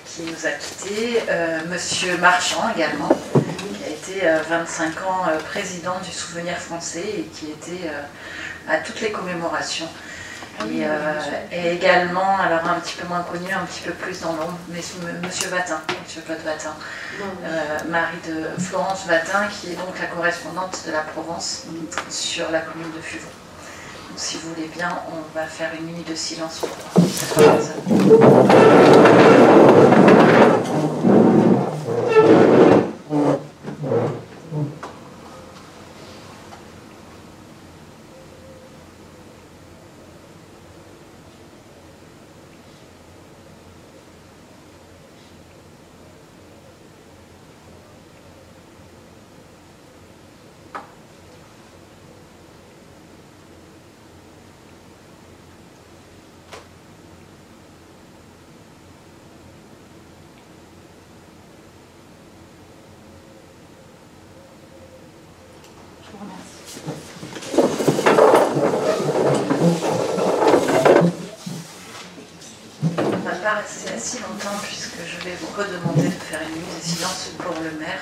qui nous a quittés, Monsieur Marchand également, qui a été 25 ans président du Souvenir français et qui était à toutes les commémorations. Et également, alors un petit peu moins connu, un petit peu plus dans l'ombre, mais Monsieur Vatin, Monsieur Claude Vatin, mari de Florence Vatin, qui est donc la correspondante de la Provence sur la commune de Fuvon. Donc, si vous voulez bien, on va faire une minute de silence pour cette personne. On ne va pas rester assez longtemps puisque je vais vous redemander de faire une minute de silence pour le maire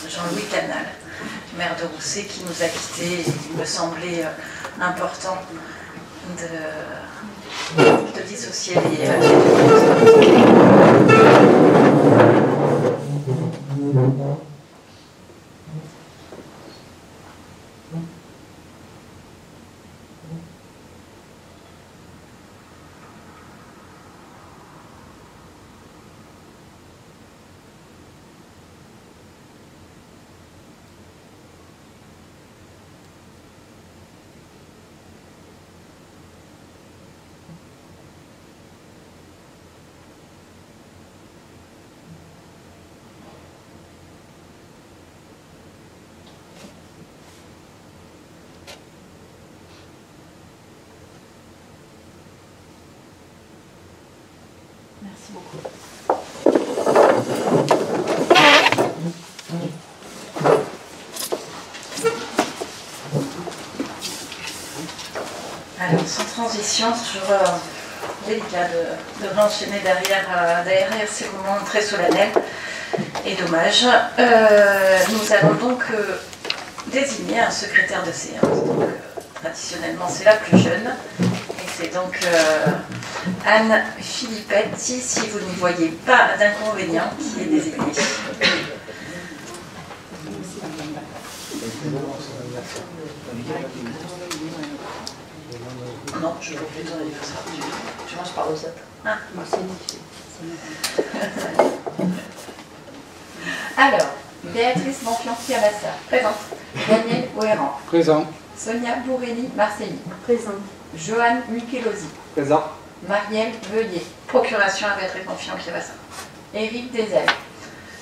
Jean-Louis Canal, maire de Rousset, qui nous a quittés. Il me semblait important de dissocier les Merci beaucoup. Alors, sans transition, c'est toujours délicat de l'enchaîner derrière ces moments très solennels et dommages. Nous allons donc désigner un secrétaire de séance. Donc, traditionnellement, c'est la plus jeune. Et c'est donc Anne Filippetti, si vous n'y voyez pas d'inconvénient, qui est désignée. Non, je ne vois plus ton anniversaire. Tu manges par recette. Ah. Alors, Béatrice Bonfian-Chiabassa, présente. Daniel Ouéran. Présent. Sonia Bourrelli-Marcelli. Présente. Joanne Michelosi. Présent. Marielle Veuillet. Procuration à Béatrice Bonfian-Chiabassa. Éric Desel.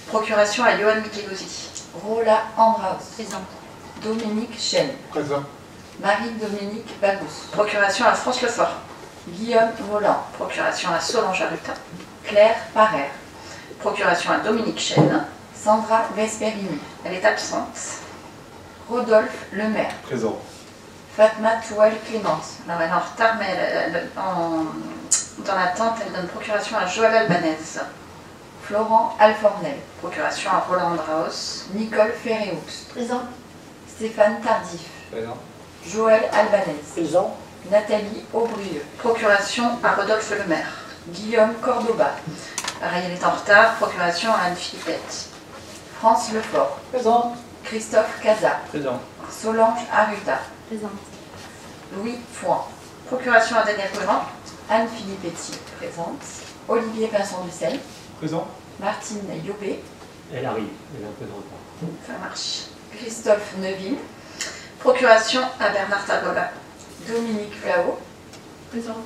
Procuration à Joanne Michelosi. Rola Andraus. Présente. Dominique Chen. Présent. Marie-Dominique Babous. Procuration à France Lefort. Guillaume Volant. Procuration à Solange Arutin. Claire Parère. Procuration à Dominique Chen. Sandra Vesperini. Elle est absente. Rodolphe Lemaire. Présent. Fatma Touel Clémence. Alors elle est en retard, mais dans l'attente, elle donne procuration à Joël Albanese. Florent Alfornel. Procuration à Roland Andraos. Nicole Ferréaux. Présent. Stéphane Tardif. Présent. Joël Albanese. Présent. Nathalie Aubrieux. Procuration à Rodolphe Lemaire. Guillaume Cordoba. Pareil, elle est en retard. Procuration à Anne Filippetti. France Lefort. Présent. Christophe Casa. Présent. Solange Aruta. Présente. Louis Fouan. Procuration à Daniel Ouéran. Anne Filippetti, présente. Olivier Pinson-Dussel. Présent. Martine Yobé. Elle arrive, elle est un peu de retard. Ça marche. Christophe Neuville. Procuration à Bernard Targola. Dominique Flao. Présent.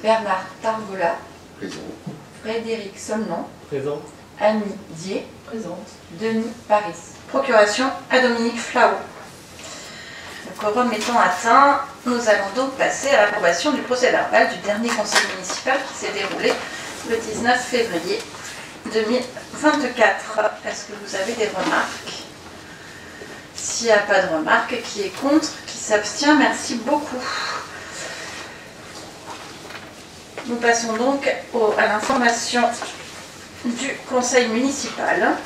Bernard Targola. Présent. Frédéric Solnon. Présent. Annie Dier. Présente. Denis Paris. Procuration à Dominique Flao. Le quorum étant atteint, nous allons donc passer à l'approbation du procès-verbal du dernier conseil municipal qui s'est déroulé le 19 février 2024. Est-ce que vous avez des remarques? S'il n'y a pas de remarques, qui est contre, qui s'abstient, merci beaucoup. Nous passons donc à l'information du conseil municipal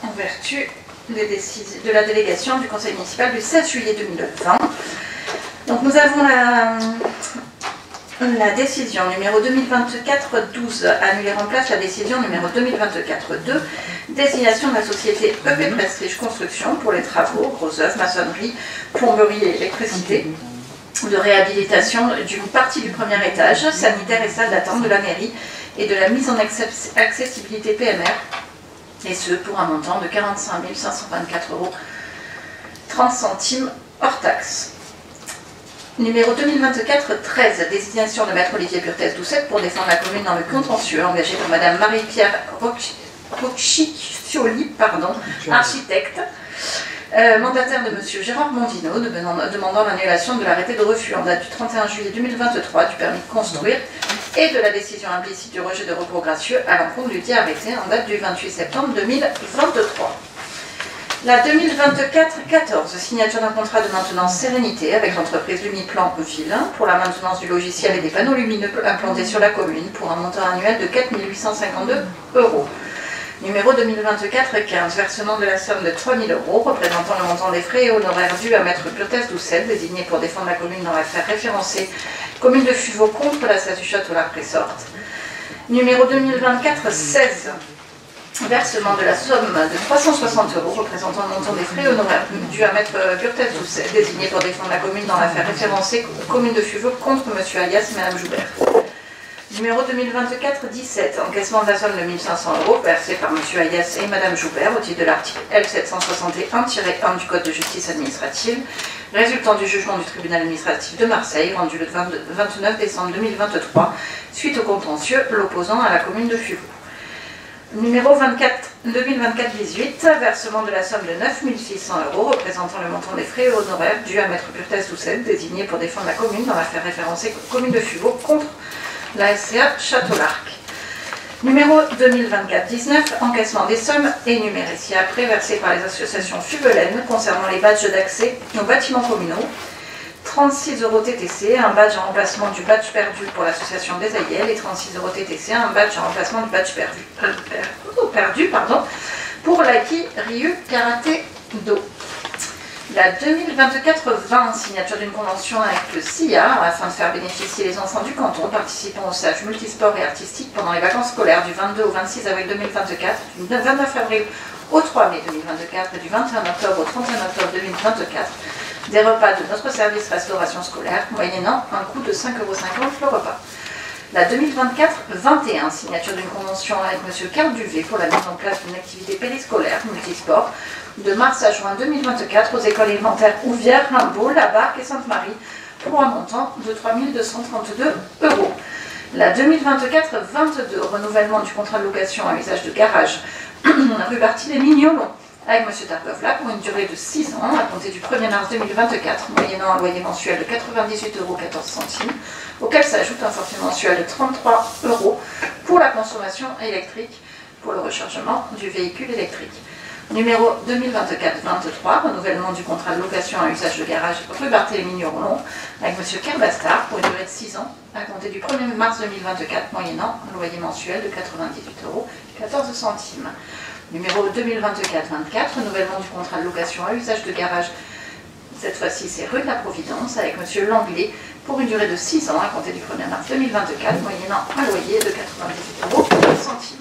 en vertu de la délégation du conseil municipal du 16 juillet 2020. Donc nous avons la décision numéro 2024-12 annulée remplace la décision numéro 2024-2 désignation de la société EP Prestige Construction pour les travaux, gros œuvres, maçonnerie, plomberie et électricité de réhabilitation d'une partie du premier étage, sanitaire et salle d'attente de la mairie et de la mise en accessibilité PMR, et ce pour un montant de 45 524,30 € hors taxe. Numéro 2024-13, désignation de Maître Olivier Burtès-Doucet pour défendre la commune dans le contentieux engagé par Madame Marie-Pierre Rocchiccioli, architecte, mandataire de Monsieur Gérard Mondino, demandant l'annulation de l'arrêté de refus en date du 31 juillet 2023 du permis de construire et de la décision implicite du rejet de recours gracieux à l'encontre du dit arrêté en date du 28 septembre 2023. La 2024-14, signature d'un contrat de maintenance Sérénité avec l'entreprise Lumiplan Ville pour la maintenance du logiciel et des panneaux lumineux implantés sur la commune pour un montant annuel de 4 852 €. Numéro 2024-15, versement de la somme de 3 000 € représentant le montant des frais et honoraires dus à Maître Burtès-Doucet, désigné pour défendre la commune dans l'affaire référencée commune de Fuveau contre la SASU Château-Larc-Ressorte. Numéro 2024-16, versement de la somme de 360 € représentant le montant des frais honoraires dus à Maître Burtès-Doucet, désigné pour défendre la commune dans l'affaire référencée commune de Fuveau contre M. Alias et Mme Joubert. Numéro 2024-17, encaissement de la somme de 1 500 € versée par M. Alias et Mme Joubert au titre de l'article L761-1 du Code de justice administrative, résultant du jugement du tribunal administratif de Marseille, rendu le 29 décembre 2023, suite au contentieux l'opposant à la commune de Fuveau. Numéro 2024-18, versement de la somme de 9 600 € représentant le montant des frais et honoraires dus à Maître Burtès-Doucet, désigné pour défendre la commune dans l'affaire référencée commune de Fuveau contre la SCA Château-Larc. Numéro 2024-19, encaissement des sommes énumérées ci-après versées par les associations fuvelaines concernant les badges d'accès aux bâtiments communaux. 36 € TTC, un badge en remplacement du badge perdu pour l'association des Aïels et 36 € TTC, un badge en remplacement du badge perdu pour l'Aki Ryu Karaté Do. La 2024-20, signature d'une convention avec le CIA afin de faire bénéficier les enfants du canton participant aux stages multisports et artistiques pendant les vacances scolaires du 22 au 26 avril 2024, du 29 avril au 3 mai 2024 et du 21 octobre au 31 octobre 2024, des repas de notre service restauration scolaire, moyennant un coût de 5,50 € le repas. La 2024-21, signature d'une convention avec M. Carl Duvet pour la mise en place d'une activité périscolaire multisport de mars à juin 2024 aux écoles élémentaires Ouvière, Rimbaud, La Barque et Sainte-Marie pour un montant de 3 232 €. La 2024-22, renouvellement du contrat de location à usage de garage rue Barthélemy-Mignolon avec M. Targovla pour une durée de 6 ans à compter du 1er mars 2024, moyennant un loyer mensuel de 98,14 €, auquel s'ajoute un forfait mensuel de 33 € pour la consommation électrique pour le rechargement du véhicule électrique. Numéro 2024-23, renouvellement du contrat de location à usage de garage rue Barthélemy-Mignolon avec M. Kerbastard pour une durée de 6 ans à compter du 1er mars 2024, moyennant un loyer mensuel de 98,14 €. Numéro 2024-24, renouvellement du contrat de location à usage de garage, cette fois-ci c'est rue de la Providence, avec M. Langlais, pour une durée de 6 ans à compter du 1er mars 2024, moyennant un loyer de 98,60 €.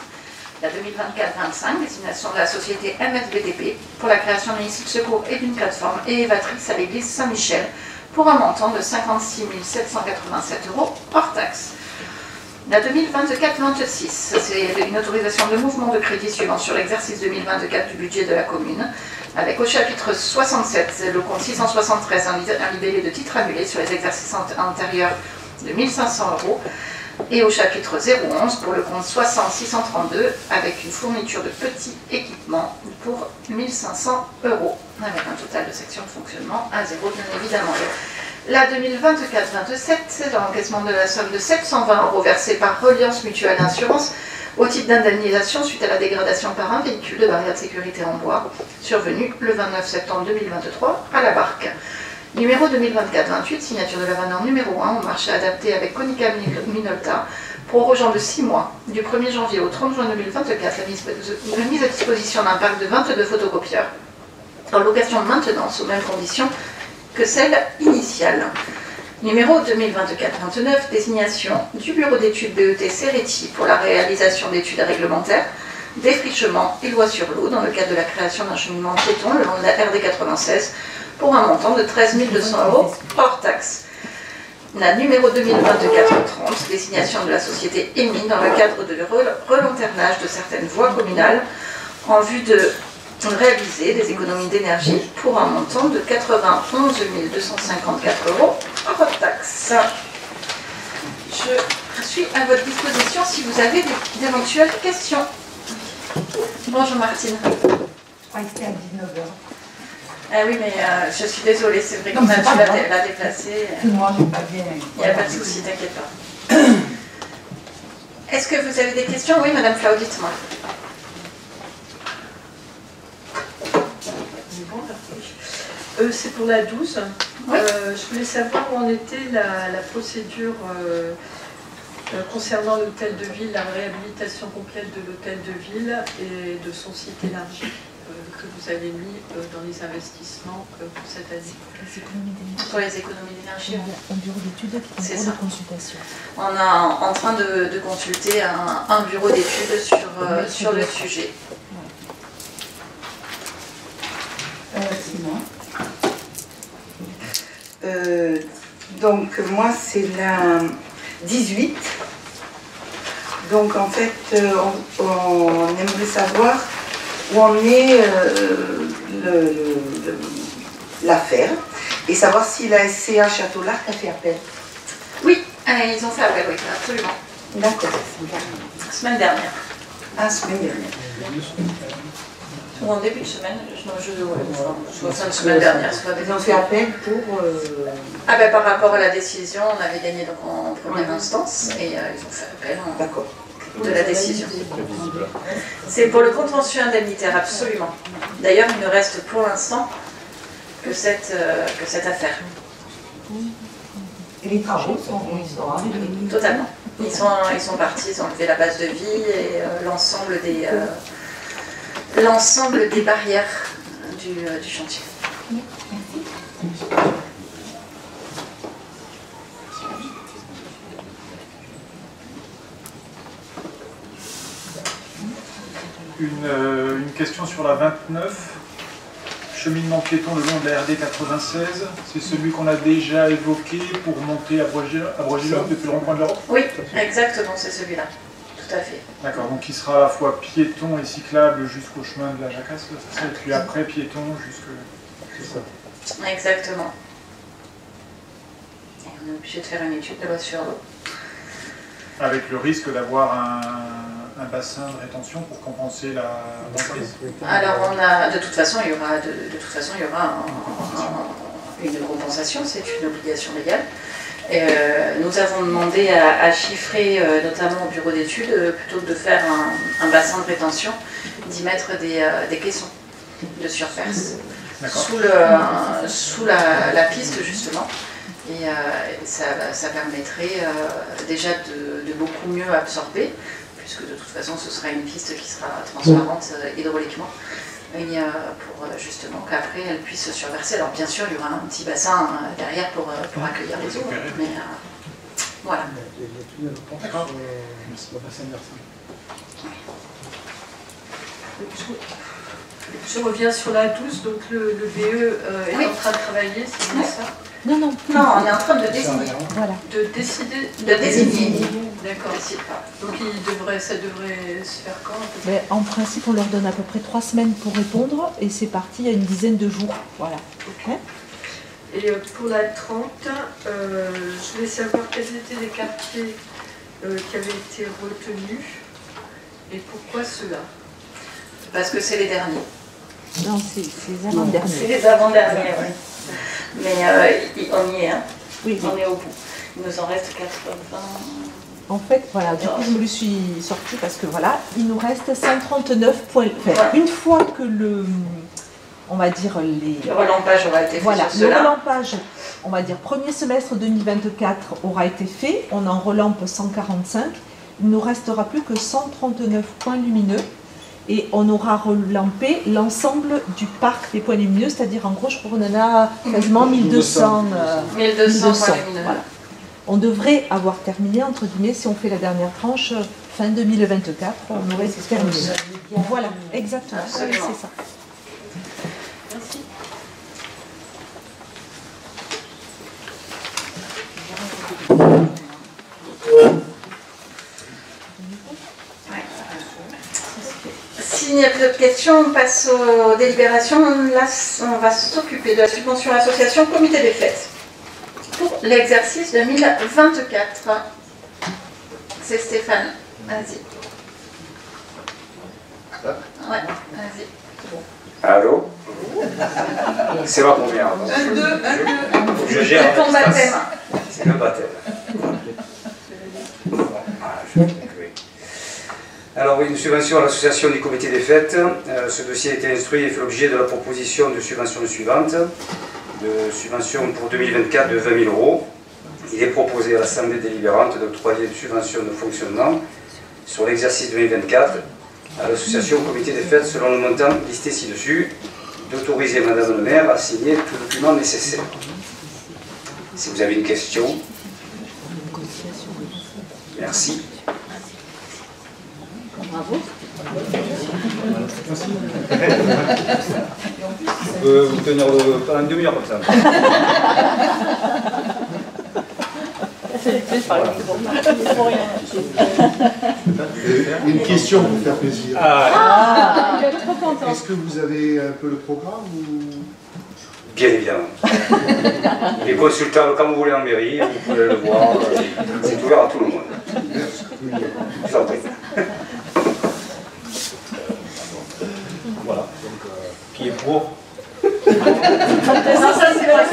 La 2024-25, destination de la société MSBDP pour la création d'un ici de secours et d'une plateforme élévatrice à l'église Saint-Michel pour un montant de 56 787 € hors taxe. La 2024-26, c'est une autorisation de mouvement de crédit suivant sur l'exercice 2024 du budget de la commune, avec au chapitre 67, le compte 673, un libellé de titres annulés sur les exercices antérieurs de 1 500 €, et au chapitre 011 pour le compte 60-632, avec une fourniture de petits équipements pour 1 500 €, avec un total de section de fonctionnement à 0, bien évidemment. La 2024-27, c'est l'encaissement de la somme de 720 € versée par Reliance Mutuelle d'Assurance au titre d'indemnisation suite à la dégradation par un véhicule de barrière de sécurité en bois, survenu le 29 septembre 2023 à La Barque. Numéro 2024-28, signature de l'avenant numéro 1 au marché adapté avec Konica Minolta prorogeant de 6 mois, du 1er janvier au 30 juin 2024, la mise à disposition d'un parc de 22 photocopieurs en location de maintenance aux mêmes conditions que celle initiale. Numéro 2024-29, désignation du bureau d'études BET Cerretti pour la réalisation d'études réglementaires, défrichement et loi sur l'eau dans le cadre de la création d'un cheminement piéton le long de la RD 96 pour un montant de 13 200 € hors taxe. La numéro 2024-30, désignation de la société EMI dans le cadre de relanternage de certaines voies communales en vue de réaliser des économies d'énergie pour un montant de 91 254 € hors taxe. Je suis à votre disposition si vous avez d'éventuelles questions. Bonjour Martine. C'était à 19h. Ah oui, mais je suis désolée, c'est vrai qu'on a dû la déplacer. Moi, je n'ai pas bien. Il n'y a pas de souci, t'inquiète pas. Est-ce que vous avez des questions? Oui, Madame Flau, dites-moi. C'est pour la 12. Oui. Je voulais savoir où en était la procédure concernant l'hôtel de ville, la réhabilitation complète de l'hôtel de ville et de son site élargi que vous avez mis dans les investissements pour cette année. Pour les économies d'énergie. Un bureau d'études C'est pour ça. de consultation. On est en train de consulter un bureau d'études sur le sujet. Simon. Donc moi c'est la 18. Donc en fait on aimerait savoir où en est l'affaire et savoir si la SCA Château-Larc a fait appel. Oui, ils ont fait appel, oui, absolument. D'accord. Semaine dernière. Ah, semaine dernière. Ou en début de semaine, soit fin de semaine dernière, soit Ils ont fait appel pour... Ah ben par rapport à la décision, on avait gagné donc en première instance et ils ont fait appel D'accord. de la décision. C'est pour le contentieux indemnitaire, absolument. D'ailleurs, il ne reste pour l'instant que cette affaire. Et les travaux sont arrivés. Totalement. Ils sont partis, ils ont levé la base de vie et l'ensemble des barrières du chantier. Une question sur la 29. Cheminement piéton le long de la RD 96. C'est celui qu'on a déjà évoqué pour monter à Bois-Gilles depuis le rond-point de l'Europe? Oui, exactement, c'est celui-là. Tout à fait. D'accord, donc il sera à la fois piéton et cyclable jusqu'au chemin de la Jacasse, c'est ça? Et puis après piéton jusque... C'est ça. Exactement. Et on est obligé de faire une étude de loi sur l'eau. Avec le risque d'avoir un bassin de rétention pour compenser la banquise. Alors de toute façon, il y aura une compensation, c'est une obligation légale. Nous avons demandé à chiffrer, notamment au bureau d'études, plutôt que de faire un bassin de rétention, d'y mettre des caissons de surface sous la piste justement. Et ça permettrait déjà de beaucoup mieux absorber, puisque de toute façon ce sera une piste qui sera transparente hydrauliquement. Et pour justement qu'après elle puisse se surverser. Alors bien sûr il y aura un petit bassin derrière pour accueillir les eaux, mais voilà. D'accord. Je reviens sur la 12, donc le BE est en train de travailler, c'est bien ça? Non, Non, on est en train de désigner. voilà. De décider? De désigner. D'accord. Décide pas. Donc ça devrait se faire quand? Mais en principe, on leur donne à peu près 3 semaines pour répondre et c'est parti il y a une dizaine de jours. Voilà. Okay. Et pour la 30, je voulais savoir quels étaient les quartiers qui avaient été retenus et pourquoi ceux-là? Parce que c'est les derniers. Non, c'est les avant-derniers. C'est les avant-derniers, oui. Mais on y est, hein. Oui, On est au bout. Il nous en reste 80. en fait, voilà, du coup, je me le suis sorti parce que voilà, il nous reste 139 points. Enfin, une fois que on va dire Le relampage aura été fait voilà, sur le cela. relampage, on va dire premier semestre 2024 aura été fait, on en relampe 145 il ne nous restera plus que 139 points lumineux et on aura relampé l'ensemble du parc des points lumineux, c'est-à-dire en gros, je crois qu'on en a quasiment 1200. 1200 points lumineux. Voilà. On devrait avoir terminé, entre guillemets, si on fait la dernière tranche, fin 2024, on aurait terminé. Voilà, exactement, c'est ça. Merci. S'il n'y a plus d'autres questions, on passe aux délibérations. Là, on va s'occuper de la subvention à l'association Comité des Fêtes pour l'exercice 2024. C'est Stéphane. Vas-y. Ouais, vas-y. Allô? C'est ma première. Un, deux. Faut que je gère. C'est ton baptême. C'est le baptême. Voilà, je vais m'occuper. Alors oui, une subvention à l'association du comité des fêtes. Ce dossier a été instruit et fait l'objet de la proposition de subvention suivante. De subvention pour 2024 de 20 000 €. Il est proposé à l'Assemblée délibérante d'octroyer une subvention de fonctionnement sur l'exercice 2024 à l'association comité des fêtes selon le montant listé ci-dessus, d'autoriser Madame le maire à signer tout document nécessaire. Si vous avez une question. Merci. Bravo. Je peux vous tenir pendant une demi-heure comme ça. Une question pour faire plaisir. Est-ce que vous avez un peu le programme ou... Bien évidemment. Il est consultable quand vous voulez en mairie, vous pouvez le voir, c'est ouvert à tout le monde. Je vous en prie. Voilà, donc qui est pour? Non, ça c'est vrai.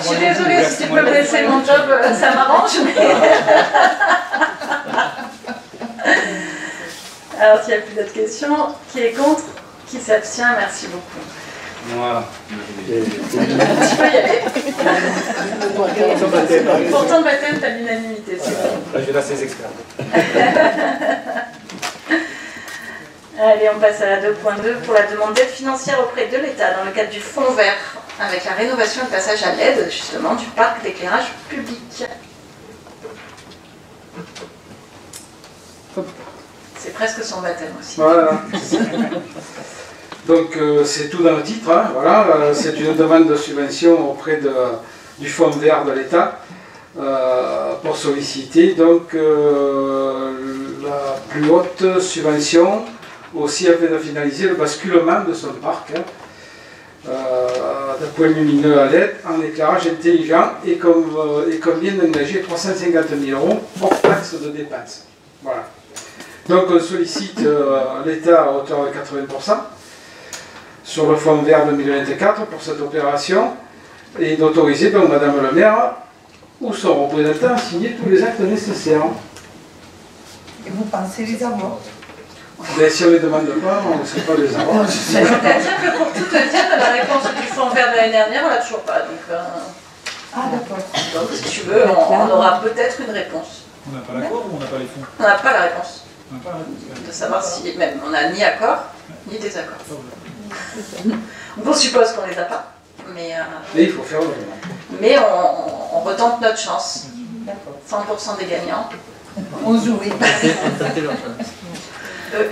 Je suis désolée, si tu peux me laisser mon job, ça m'arrange. Mais... Alors, s'il n'y a plus d'autres questions, qui est contre? Qui s'abstient? Merci beaucoup. Voilà. Tu peux y aller. Pourtant, le baptême, t'as l'unanimité. Là, je laisse les experts. Allez, on passe à la 2.2 pour la demande d'aide financière auprès de l'État dans le cadre du Fonds vert avec la rénovation et le passage à l'aide justement du parc d'éclairage public. C'est presque son baptême aussi. Voilà. Donc c'est tout dans le titre, hein, voilà, c'est une demande de subvention auprès du Fonds vert de l'État pour solliciter donc la plus haute subvention aussi afin de finaliser le basculement de son parc de points lumineux à LED en éclairage intelligent et convient d'engager 350 000 € hors taxe de dépenses. Voilà. Donc on sollicite l'État à hauteur de 80% sur le Fonds vert 2024 pour cette opération et d'autoriser donc Madame le maire ou son représentant à signer tous les actes nécessaires. Et vous pensez les avoir? Mais si on ne les demande pas, on ne sait pas les avoir. C'est-à-dire que pour tout te dire, la réponse du Fonds vert de l'année dernière, on ne l'a toujours pas. Donc, Ah d'accord. donc si tu veux, on aura peut-être une réponse. On n'a pas l'accord ou on n'a pas les fonds? On n'a pas la réponse. On n'a pas la réponse. De savoir si même on n'a ni accord, ni désaccord. Donc on suppose qu'on les a pas. Mais il faut faire le demande. mais on retente notre chance. D'accord. 100% des gagnants. On joue, oui.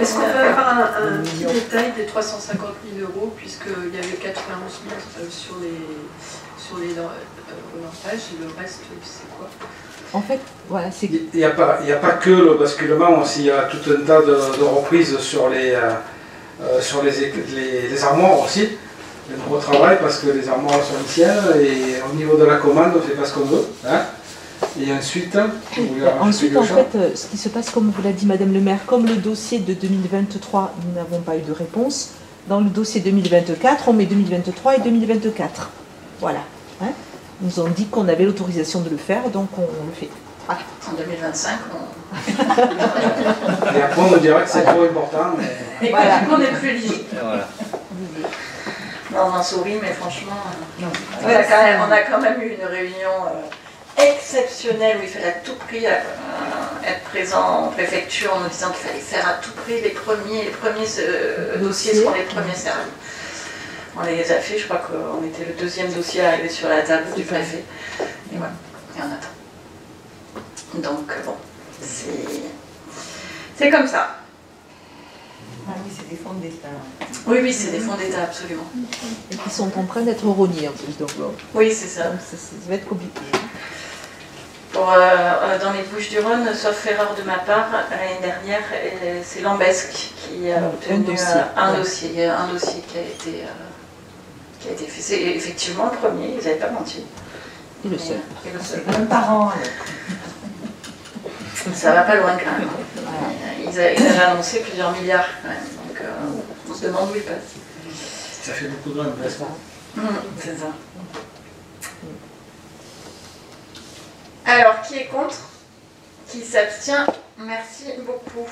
Est-ce qu'on peut avoir un petit détail des 350 000 €, puisqu'il y avait 91 000 sur les relançages, et le reste, c'est quoi? En fait, voilà, c'est... Il n'y a pas que le basculement, aussi il y a tout un tas de reprises sur les armoires aussi. Un gros travail parce que les armoires sont anciennes et au niveau de la commande, on ne fait pas ce qu'on veut. Hein. Et ensuite, Ensuite, en fait, ce qui se passe, comme vous l'a dit Madame le maire, comme le dossier de 2023, nous n'avons pas eu de réponse. Dans le dossier 2024, on met 2023 et 2024. Voilà. Hein. Ils nous ont dit qu'on avait l'autorisation de le faire, donc on le fait. Voilà. En 2025, et après, on nous dira que c'est trop important. Mais... Et Voilà. que du coup, on n'est plus éligible. Voilà. Non, on en sourit, mais franchement, on a quand même eu une réunion exceptionnel où il fallait à tout prix être présent en préfecture en nous disant qu'il fallait faire à tout prix les premiers dossiers seront les premiers servis. On les a fait, je crois qu'on était le deuxième dossier arrivé sur la table du préfet. Et voilà, et on attend. Donc bon, c'est comme ça. Ah oui, c'est des fonds d'État. Oui, oui, c'est des fonds d'État, absolument. Et qui sont en train d'être rognés en plus. Donc, bon. Oui, c'est ça. Donc, ça va être compliqué. Dans les Bouches-du-Rhône, sauf erreur de ma part, l'année dernière, c'est Lambesque qui a obtenu un dossier. Il y a un dossier qui a été fait. C'est effectivement le premier, ils n'avaient pas menti. Et le seul. Et le seul. Même par an. Ça va pas loin quand même. Ils avaient annoncé plusieurs milliards quand même. Donc on se demande où ils passent. Ça fait beaucoup de rhum, n'est-ce pas? C'est ça. Alors, qui est contre? Qui s'abstient? Merci beaucoup.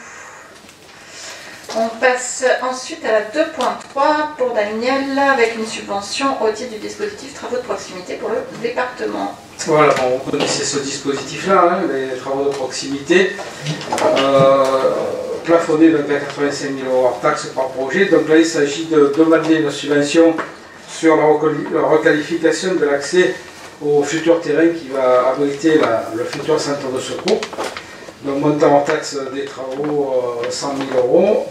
On passe ensuite à la 2.3 pour Daniel, avec une subvention au titre du dispositif travaux de proximité pour le département. Voilà, bon, vous connaissez ce dispositif-là, hein, les travaux de proximité, plafonnés donc à 85 000 € hors taxe par projet. Donc là, il s'agit de demander une subvention sur la requalification de l'accès au futur terrain qui va abriter le futur centre de secours. Donc montant en taxe des travaux 100 000 €,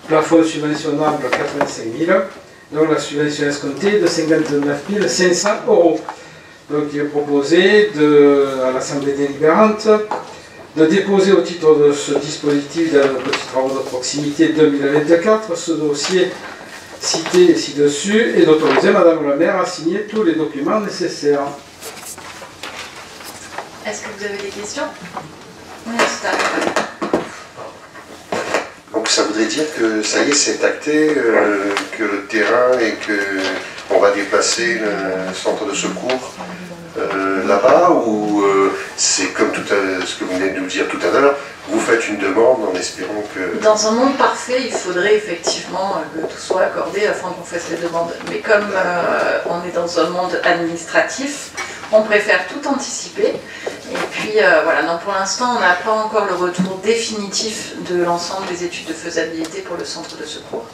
plafond subventionnable 85 000 €, donc la subvention escomptée de 59 500 €. Donc il est proposé à l'Assemblée délibérante de déposer au titre de ce dispositif de petits travaux de proximité 2024 ce dossier cité ci-dessus et d'autoriser Madame la maire à signer tous les documents nécessaires. Est-ce que vous avez des questions? Oui, donc ça voudrait dire que ça y est, c'est acté, que le terrain et qu'on va déplacer le centre de secours là-bas, ou c'est comme ce que vous venez de nous dire tout à l'heure, vous faites une demande en espérant que... Dans un monde parfait, il faudrait effectivement que tout soit accordé afin qu'on fasse les demandes. Mais comme on est dans un monde administratif, on préfère tout anticiper. Et puis voilà, donc pour l'instant, on n'a pas encore le retour définitif de l'ensemble des études de faisabilité pour le centre de secours.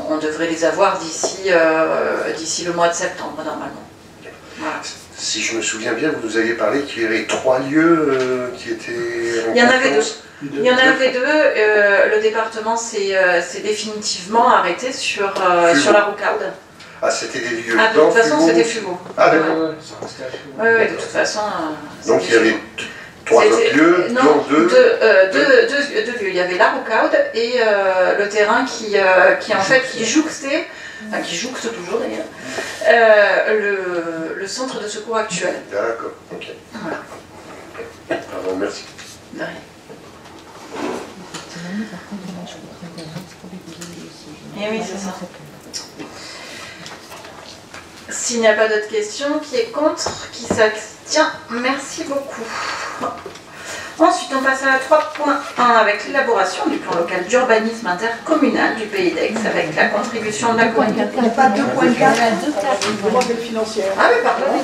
On devrait les avoir d'ici le mois de septembre, normalement. Voilà. Si je me souviens bien, vous nous aviez parlé qu'il y avait 3 lieux qui étaient... Il y en avait 2. Il y en avait 2. Le département s'est définitivement arrêté sur la Roucaude. Ah, c'était des lieux de toute façon, c'était Fumeau. Ah, d'accord. Oui, de toute façon... Donc il y avait 3 autres lieux, dont 2... Deux lieux. Il y avait la Roucaude et le terrain qui jouxtait, enfin qui jouxte toujours d'ailleurs, le centre de secours actuel. D'accord, ok. Voilà. Pardon, merci. De rien. Et oui, c'est ça. S'il n'y a pas d'autres questions, qui est contre, qui s'abstient, merci beaucoup. Ensuite, on passe à la 3.1 avec l'élaboration du plan local d'urbanisme intercommunal du Pays d'Aix avec la contribution de la commune. Il n'y a pas 2.4 financière. Ah oui, pardon.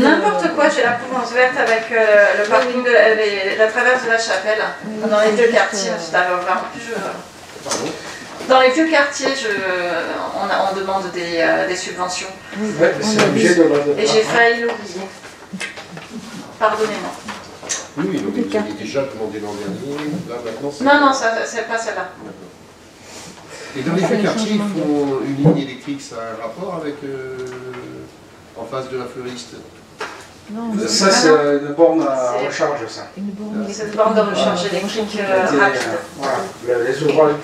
N'importe quoi, j'ai la Provence verte avec le parking de la traverse de la Chapelle, dans les deux quartiers. Dans les vieux quartiers, on demande des subventions. Ouais, c'est obligé de et j'ai failli l'oublier. Pardonnez-moi. Oui, donc vous avez déjà demandé l'an dernier, là maintenant c'est... Non, c'est pas celle-là. Et dans les vieux quartiers, ils font une ligne électrique, ça a un rapport avec en face de la fleuriste? Non, ça, c'est une borne à recharge, ça. C'est une borne de recharge électrique rapide. Voilà, les ouvrages,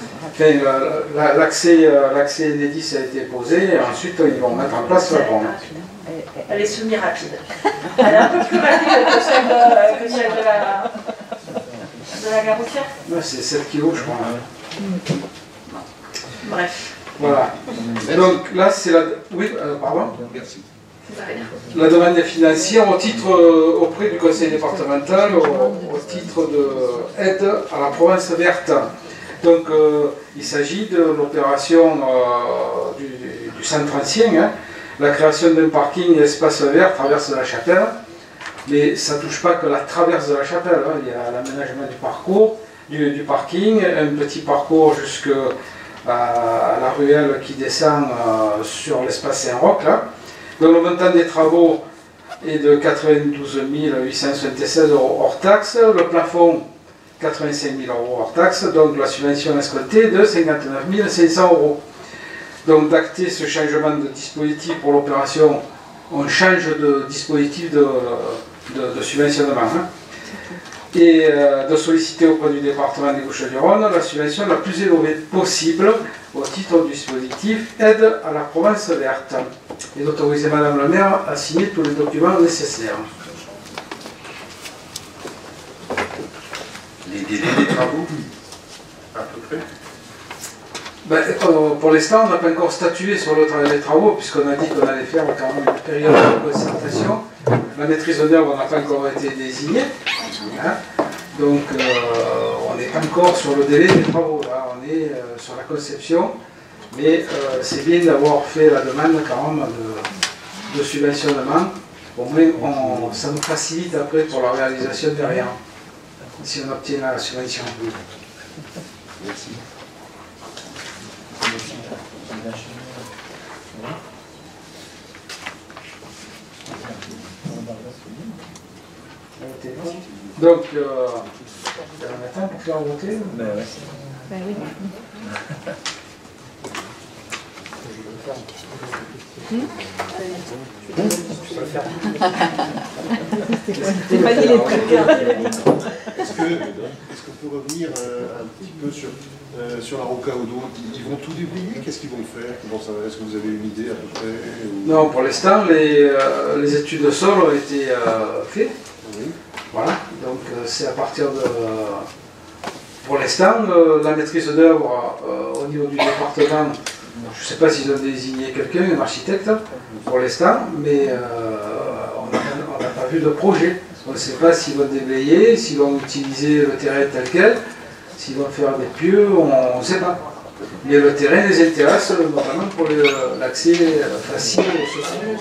l'accès Enedis a été posé, et ensuite ils vont mettre en place la borne. Elle est semi-rapide. Elle est un peu plus rapide que celle de la gare routière. Ouais, c'est 7 kg, je crois. Bref. Voilà. Donc là, c'est la... Oui, pardon. Merci. La demande financière au titre auprès du conseil départemental au titre d'aide à la province verte. Donc il s'agit de l'opération du centre ancien, hein, la création d'un parking et espace vert traverse la Chapelle mais ça ne touche pas que la traverse de la chapelle, hein. Il y a l'aménagement du parcours, du parking, un petit parcours jusqu'à la ruelle qui descend sur l'espace Saint-Roch. Donc le montant des travaux est de 92 876 € hors taxe, le plafond 85 000 € hors taxe, donc la subvention escomptée de 59 500 €. Donc d'acter ce changement de dispositif pour l'opération, on change de dispositif de subventionnement, hein, et de solliciter auprès du département des Bouches-du-Rhône la subvention la plus élevée possible au titre du dispositif aide à la province verte, et d'autoriser Madame la maire à signer tous les documents nécessaires. Les délais des travaux, à peu près? Ben, pour l'instant, on n'a pas encore statué sur le travail des travaux, puisqu'on a dit qu'on allait faire quand même une période de concertation. La maîtrise d'œuvre n'a pas encore été désignée, hein. Donc on n'est pas encore sur le délai des travaux, là. On est sur la conception, mais c'est bien d'avoir fait la demande quand même de subventionnement. Au moins, ça nous facilite après pour la réalisation derrière, si on obtient la subvention. Merci. Donc, on attend pour faire voter. Ben oui. C'est pas dit les trucs. Est-ce qu'on peut revenir un petit peu sur la Roca Odo? Ils vont tout déblayer? Qu'est-ce qu'ils vont faire? Est-ce que vous avez une idée à peu près ou... Non, pour l'instant, les études de sol ont été faites. Oui. Voilà, donc c'est à partir de... Pour l'instant, la maîtrise d'œuvre au niveau du département, je ne sais pas s'ils ont désigné quelqu'un, un architecte, pour l'instant, mais on n'a pas vu de projet. On ne sait pas s'ils vont déblayer, s'ils vont utiliser le terrain tel quel, s'ils vont faire des pieux, on ne sait pas. Mais le terrain les intéresse, notamment pour l'accès facile aux sociétés.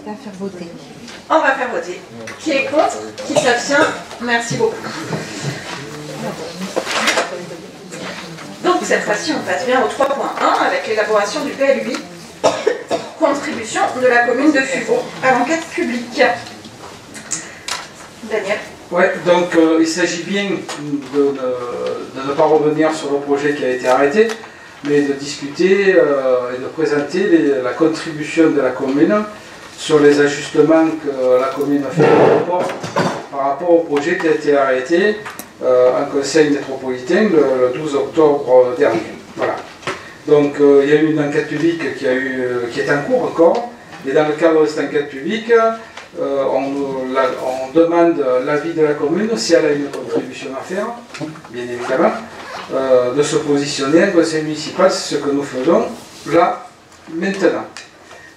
On va faire voter. On va faire voter. Qui est contre? Qui s'abstient? Merci beaucoup. Donc cette fois-ci, on passe bien au 3.1 avec l'élaboration du PLUI, contribution de la commune de Fugaux à l'enquête publique. Daniel. Oui, donc il s'agit bien de ne pas revenir sur le projet qui a été arrêté, mais de discuter et de présenter la contribution de la commune sur les ajustements que la commune a fait par rapport au projet qui a été arrêté en conseil métropolitain le 12 octobre dernier. Voilà. Donc il y a eu une enquête publique qui est en cours encore, et dans le cadre de cette enquête publique, on demande l'avis de la commune, si elle a une contribution à faire, bien évidemment, de se positionner en conseil municipal, c'est ce que nous faisons là, maintenant.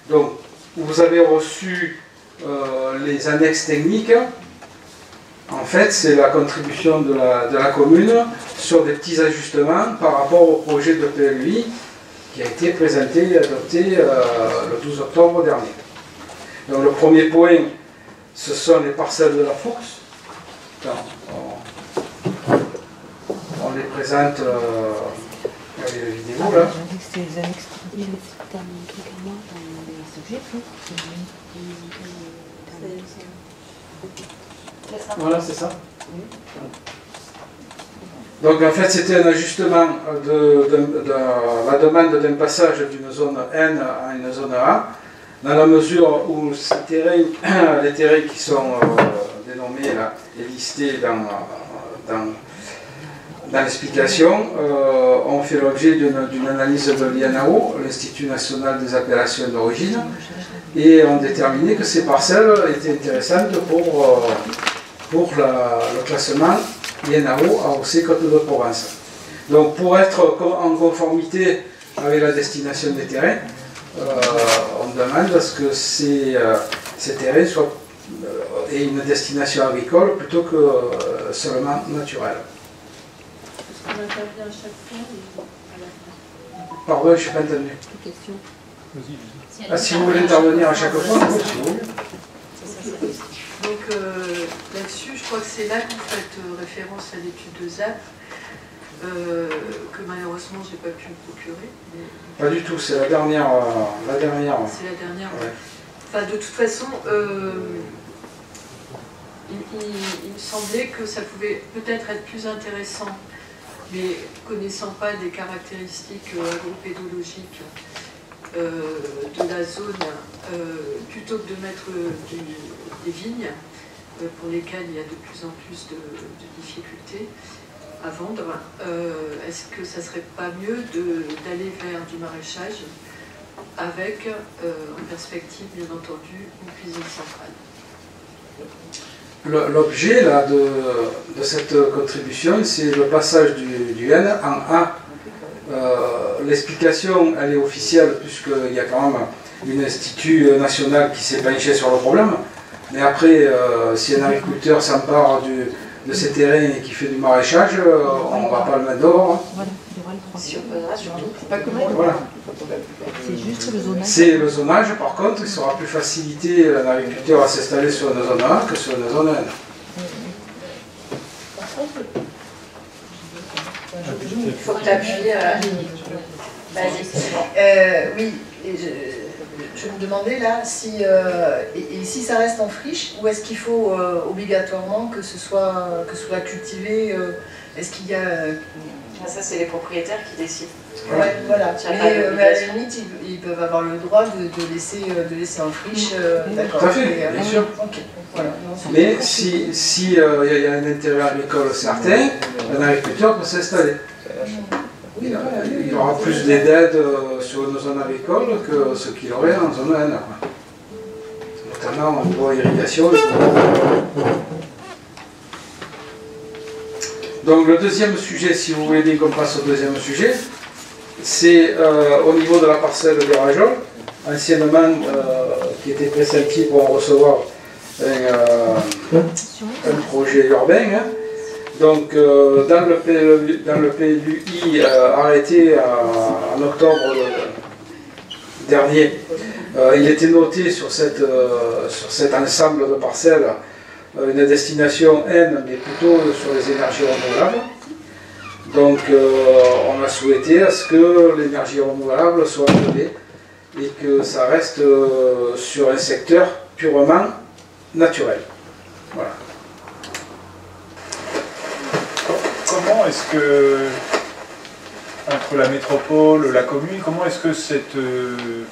Donc, vous avez reçu les annexes techniques. En fait, c'est la contribution de la commune sur des petits ajustements par rapport au projet de PLUI qui a été présenté et adopté le 12 octobre dernier. Donc, le premier point, ce sont les parcelles de la Fourche. On les présente avec la vidéo là. Voilà, c'est ça. Donc en fait, c'était un ajustement de la demande d'un passage d'une zone N à une zone A, dans la mesure où ces terrains, les terrains qui sont dénommés là et listés dans l'explication, ont fait l'objet d'une analyse de l'INAO, l'Institut national des appellations d'origine, et ont déterminé que ces parcelles étaient intéressantes pour le classement INAO AOC Côte-de-Provence. Donc pour être en conformité avec la destination des terrains, on demande à ce que ces terrains aient une destination agricole plutôt que seulement naturelle. Est-ce qu'on intervient à chaque fois ou à la fin? Pardon, je ne suis pas entendu. Question. Si vous voulez intervenir à chaque fois, oui, si vous voulez. Donc là-dessus, je crois que c'est là que vous faites référence à l'étude de ZAP, que malheureusement je n'ai pas pu me procurer. Mais... Pas du tout, c'est la dernière. C'est la dernière. Ouais. Enfin, de toute façon, il me semblait que ça pouvait peut-être être plus intéressant, mais connaissant pas les caractéristiques agropédologiques de la zone, plutôt que de mettre des vignes, pour lesquelles il y a de plus en plus de difficultés à vendre, est-ce que ça serait pas mieux d'aller vers du maraîchage avec, en perspective, bien entendu, une cuisine centrale? L'objet de cette contribution, c'est le passage du N en A. L'explication, elle est officielle, puisqu'il y a quand même un institut national qui s'est penché sur le problème. Mais après, si un agriculteur s'empare de ces terrains et qui fait du maraîchage, on ne va pas le mettre dehors. Voilà, il y aura le droit. Si on posera surtout. Pas que moi. Voilà. C'est juste le zonage. C'est le zonage, par contre, il sera plus facilité un agriculteur à s'installer sur une zone A que sur une zone N. Il faut que tu appuies. Vas-y. Oui, et je me demandais là si, et si ça reste en friche, ou est-ce qu'il faut obligatoirement que ce soit cultivé, est-ce qu'il y a... Ça, c'est les propriétaires qui décident. Ouais, voilà. Tu as pas Mais à la d'obligation. limite, ils peuvent avoir le droit de laisser en friche. D'accord. Tout à fait, bien sûr. Ok. Voilà. Non, c'est- Mais si y a un intérêt agricole certain, un agriculteur peut s'installer. Il y aura plus d'aides sur une zone agricole que ce qu'il aurait en zone N. Notamment en niveau irrigation. Donc le deuxième sujet, si vous voulez bien qu'on passe au deuxième sujet, c'est au niveau de la parcelle de Rajol, anciennement qui était pressentie pour recevoir un projet urbain. Hein. Donc dans le PLUI arrêté en octobre dernier, il était noté sur cet ensemble de parcelles une destination N, mais plutôt sur les énergies renouvelables. Donc on a souhaité à ce que l'énergie renouvelable soit enlevée et que ça reste sur un secteur purement naturel. Voilà. Comment est-ce que, entre la métropole, la commune, comment est-ce que cette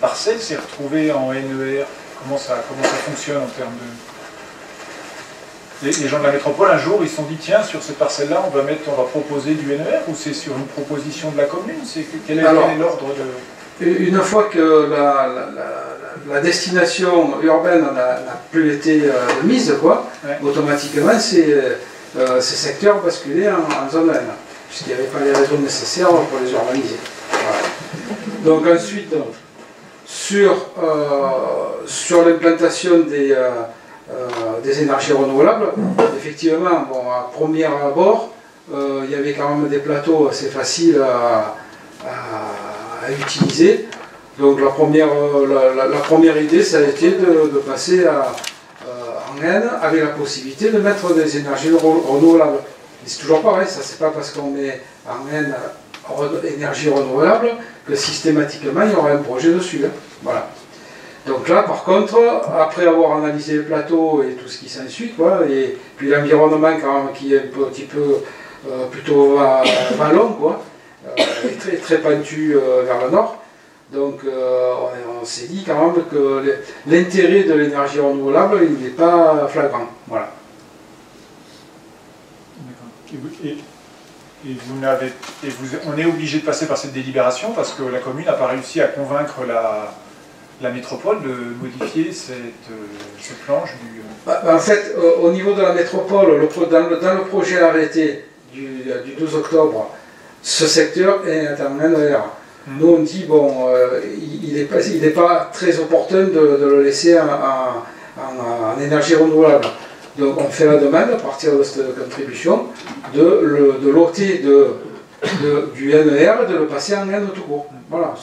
parcelle s'est retrouvée en NER? Comment ça fonctionne en termes de... Les gens de la métropole, un jour, ils se sont dit, tiens, sur cette parcelle-là, on va proposer du NER, ou c'est sur une proposition de la commune? Quel est l'ordre de... Une fois que la destination urbaine n'a plus été mise, quoi, ouais. Automatiquement, ces secteurs basculaient en zone N, puisqu'il n'y avait pas les réseaux nécessaires pour les urbaniser. Voilà. Donc ensuite, sur l'implantation des énergies renouvelables, effectivement, bon, à premier abord, il y avait quand même des plateaux assez faciles à utiliser. Donc la première idée, ça a été de passer en N avec la possibilité de mettre des énergies renouvelables. Et c'est toujours pareil, ça c'est pas parce qu'on met en N énergie renouvelable que systématiquement il y aura un projet dessus. Hein. Voilà. Donc là, par contre, après avoir analysé les plateaux et tout ce qui s'ensuit, et puis l'environnement quand même qui est un petit peu plutôt vallon, quoi, et très pentu vers le nord. Donc on s'est dit quand même que l'intérêt de l'énergie renouvelable, il n'est pas flagrant. Voilà. On est obligé de passer par cette délibération parce que la commune n'a pas réussi à convaincre la métropole de modifier cette planche du... En fait, au niveau de la métropole, dans le projet arrêté du 12 octobre, ce secteur est en NER. Nous on dit, bon, il n'est pas très opportun de le laisser en énergie renouvelable. Donc on fait la demande à partir de cette contribution de l'ôter du NER et de le passer en N tout court. Voilà,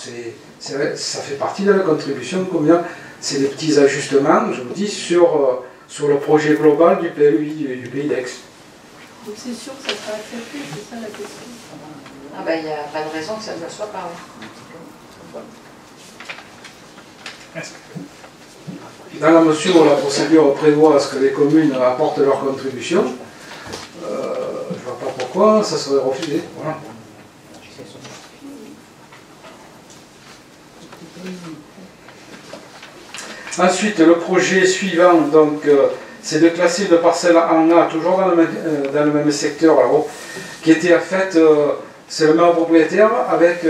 ça fait partie de la contribution communale. C'est des petits ajustements, je vous dis, sur le projet global du PLUI du Pays d'Aix. Donc c'est sûr que ça sera accepté, c'est ça la question. Ah ben, il n'y a pas de raison que ça ne le soit pas. Dans la mesure où la procédure prévoit à ce que les communes apportent leur contribution, je ne vois pas pourquoi ça serait refusé. Voilà. Ensuite, le projet suivant, donc, c'est de classer une parcelle en A, toujours dans le même secteur là-haut, qui était en fait, c'est le même propriétaire avec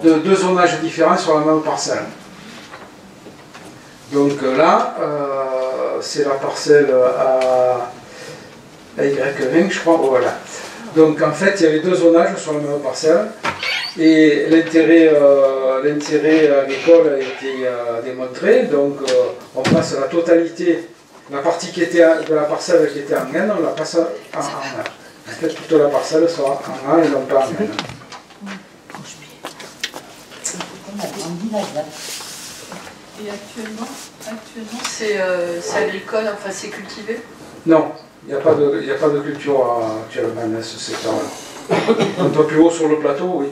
deux zonages différents sur la même parcelle. Donc là, c'est la parcelle à Y20, je crois, voilà. Donc en fait, il y avait deux zonages sur la même parcelle, et l'intérêt agricole a été démontré, donc on passe la totalité, la partie qui était de la parcelle qui était en N, on la passe en A. En fait, toute la parcelle sera en A et non pas en N. Et actuellement c'est agricole, enfin c'est cultivé? Non, il n'y a pas de culture actuellement dans ce secteur-là. Un peu plus haut sur le plateau, oui.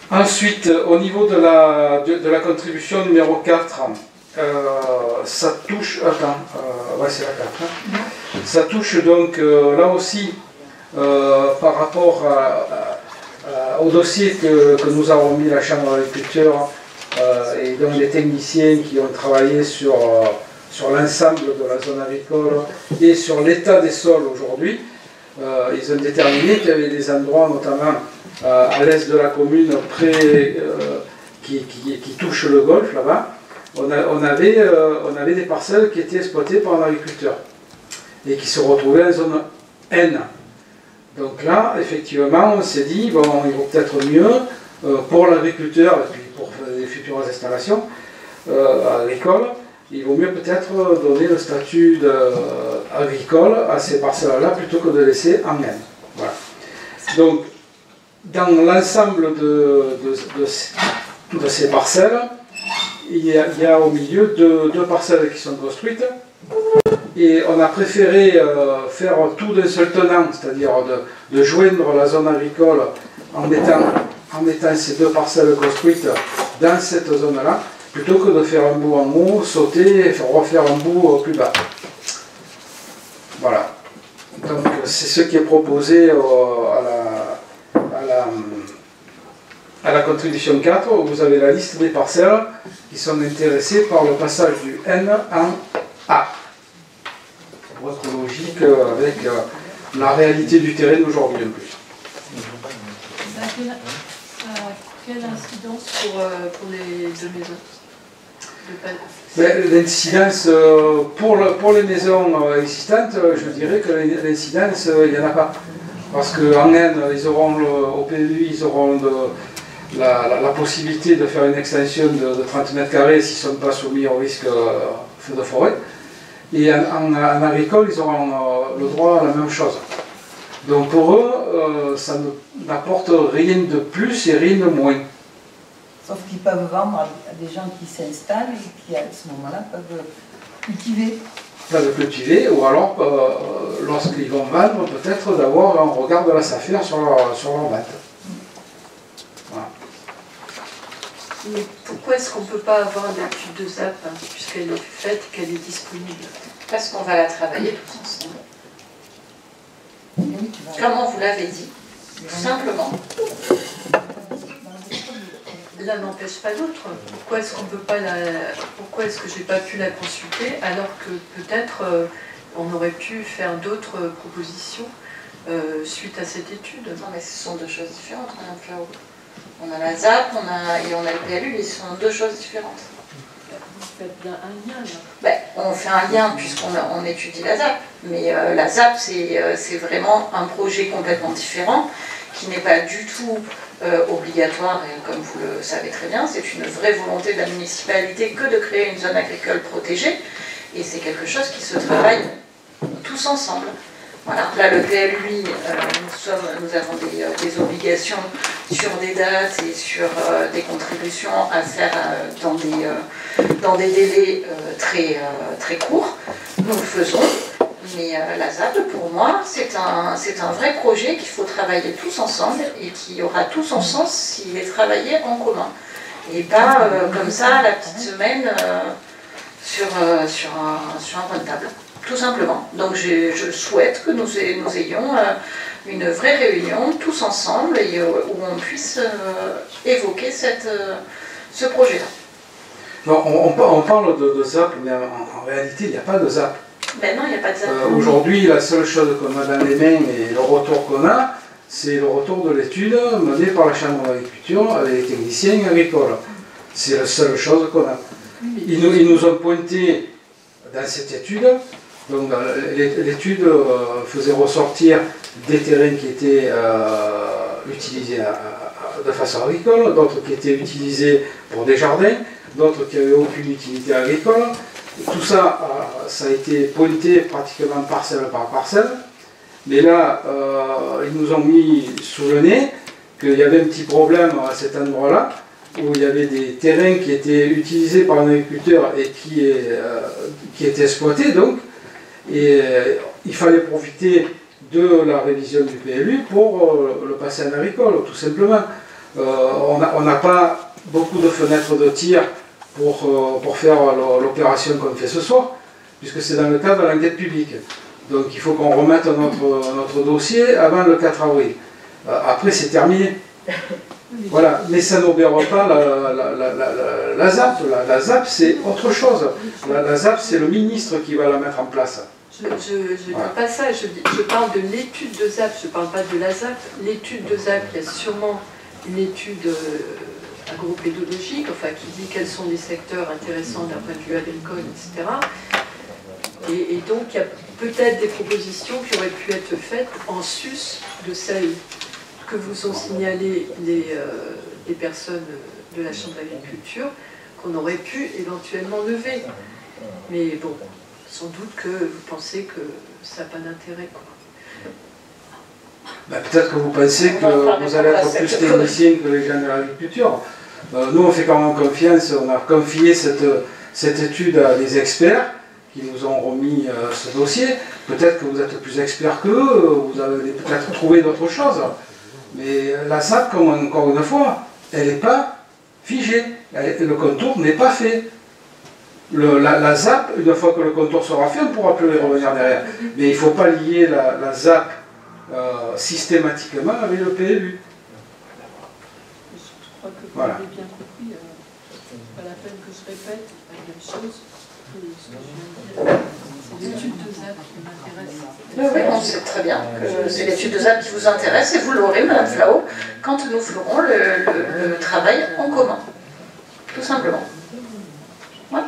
Ensuite, au niveau de la contribution numéro 4, ça touche... Attends, ouais, c'est la 4. Hein. Ça touche donc, là aussi, par rapport au dossier que nous avons mis la Chambre d'agriculture et donc les techniciens qui ont travaillé sur l'ensemble de la zone agricole et sur l'état des sols aujourd'hui, ils ont déterminé qu'il y avait des endroits, notamment à l'est de la commune, qui touchent le golfe là-bas. On avait des parcelles qui étaient exploitées par un agriculteur et qui se retrouvaient en zone N. Donc là, effectivement, on s'est dit, bon, il vaut peut-être mieux pour l'agriculteur et puis pour les futures installations agricoles, il vaut mieux peut-être donner le statut agricole à ces parcelles-là plutôt que de laisser en N. Voilà. Donc, dans l'ensemble de ces parcelles, il y a au milieu deux parcelles qui sont construites. Et on a préféré faire tout d'un seul tenant, c'est-à-dire de joindre la zone agricole en mettant ces deux parcelles construites dans cette zone-là, plutôt que de faire un bout en haut, sauter et refaire un bout plus bas. Voilà. Donc c'est ce qui est proposé à la contribution 4, où vous avez la liste des parcelles qui sont intéressées par le passage du N en A. Pour être logique avec la réalité du terrain d'aujourd'hui en plus. Quelle incidence pour les deux maisons? L'incidence pour les maisons existantes, je dirais que l'incidence, il n'y en a pas. Parce qu'en N, au PLUI, ils auront la possibilité de faire une extension de 30 mètres carrés s'ils ne sont pas soumis au risque feu de forêt. Et en agricole, ils auront le droit à la même chose. Donc pour eux, ça n'apporte rien de plus et rien de moins. Sauf qu'ils peuvent vendre à des gens qui s'installent et qui, à ce moment-là, peuvent cultiver. Peuvent cultiver, ou alors, lorsqu'ils vont vendre, peut-être d'avoir un regard de la SAFER sur leur vente. Voilà. Mais pourquoi est-ce qu'on ne peut pas avoir d'étude de ZAP, hein, puisqu'elle est faite, qu'elle est disponible? Parce qu'on va la travailler tous ensemble. Comment vous l'avez dit, tout simplement. L'un n'empêche pas l'autre. Pourquoi est-ce qu'on peut pas pourquoi est-ce que j'ai pas pu la consulter alors que peut-être on aurait pu faire d'autres propositions suite à cette étude? Non mais ce sont deux choses différentes, Madame Flao. On a la ZAP, et on a le PLU, ils sont deux choses différentes. Vous faites bien un lien là. Ben, on fait un lien puisqu'on étudie la ZAP, mais la ZAP c'est vraiment un projet complètement différent qui n'est pas du tout obligatoire, et comme vous le savez très bien, c'est une vraie volonté de la municipalité que de créer une zone agricole protégée, et c'est quelque chose qui se travaille tout tous ensemble. Voilà. Là, le PLUI, nous avons des obligations sur des dates et sur des contributions à faire dans des délais très courts. Nous le faisons, mais la ZAP, pour moi, c'est un vrai projet qu'il faut travailler tous ensemble et qui aura tout son sens s'il est travaillé en commun. Et pas comme ça, la petite semaine, sur un coin de table. Tout simplement. Donc je souhaite que nous ayons une vraie réunion tous ensemble et où on puisse évoquer ce projet-là. On parle de ZAP, mais en réalité il n'y a pas de ZAP. Ben non, il n'y a pas de ZAP. Aujourd'hui, la seule chose qu'on a dans les mains et le retour qu'on a, c'est le retour de l'étude menée par la Chambre d'agriculture avec les techniciens agricoles. C'est la seule chose qu'on a. Ils nous ont pointé dans cette étude. Donc l'étude faisait ressortir des terrains qui étaient utilisés de façon agricole, d'autres qui étaient utilisés pour des jardins, d'autres qui n'avaient aucune utilité agricole. Tout ça, ça a été pointé pratiquement parcelle par parcelle. Mais là, ils nous ont mis sous le nez qu'il y avait un petit problème à cet endroit-là, où il y avait des terrains qui étaient utilisés par un agriculteur et qui étaient exploités donc. Et il fallait profiter de la révision du PLU pour le passer en agricole, tout simplement. On n'a pas beaucoup de fenêtres de tir pour faire l'opération qu'on fait ce soir, puisque c'est dans le cadre de l'enquête publique. Donc il faut qu'on remette notre dossier avant le 4 avril. Après c'est terminé. Voilà, mais ça n'obère pas la ZAP. La ZAP c'est autre chose. La ZAP c'est le ministre qui va la mettre en place. Je ne dis pas ça, je parle de l'étude de ZAP, je ne parle pas de la ZAP. L'étude de ZAP, il y a sûrement une étude agropédologique, enfin qui dit quels sont les secteurs intéressants d'un point de vue agricole, etc. Et donc il y a peut-être des propositions qui auraient pu être faites en sus de celles que vous ont signalées les personnes de la Chambre d'agriculture, qu'on aurait pu éventuellement lever. Mais bon, sans doute que vous pensez que ça n'a pas d'intérêt. Ben, peut-être que vous pensez que vous allez être plus technicien que les gens de l'agriculture. Nous, on fait quand même confiance, on a confié cette étude à des experts qui nous ont remis ce dossier. Peut-être que vous êtes plus experts qu'eux, vous avez peut-être trouvé d'autres choses. Mais la ZAP, encore une fois, elle n'est pas figée. Le contour n'est pas fait. La ZAP, une fois que le contour sera fait, on ne pourra plus y revenir derrière. Mais il ne faut pas lier la ZAP systématiquement avec le PLU. Je crois que vous voilà. avez bien compris. C'est pas la peine que je répète la même chose que ce que je viens de dire. C'est l'étude de ZAP qui m'intéresse. Oui, on sait très bien que c'est l'étude de ZAP qui vous intéresse et vous l'aurez, Madame Flao, quand nous ferons le travail en commun. Tout simplement. Ouais.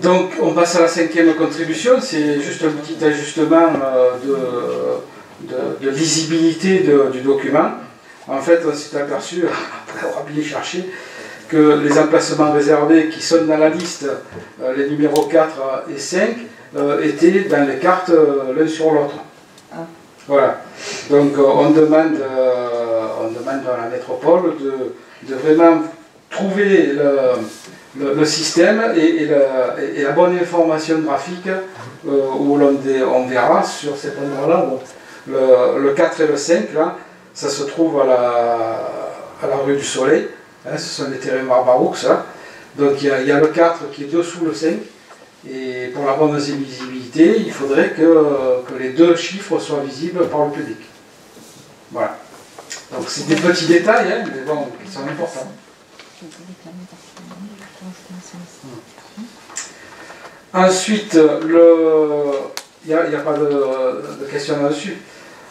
Donc on passe à la 5e contribution, c'est juste un petit ajustement de lisibilité du document. En fait, on s'est aperçu, après avoir bien cherché, que les emplacements réservés qui sont dans la liste, les numéros 4 et 5, étaient dans les cartes l'un sur l'autre. Voilà. Donc on demande à la métropole de vraiment trouver le système et la bonne information graphique où on verra sur cet endroit-là. Le 4 et le 5, là, ça se trouve à la rue du Soleil. Hein, ce sont les terrains barbaroux, ça. Donc il y a le 4 qui est dessous le 5. Et pour la bonne visibilité, il faudrait que les deux chiffres soient visibles par le public. Voilà. Donc c'est des petits détails, hein, mais bon, qui sont importants. Ensuite, il n'y a pas de question là-dessus.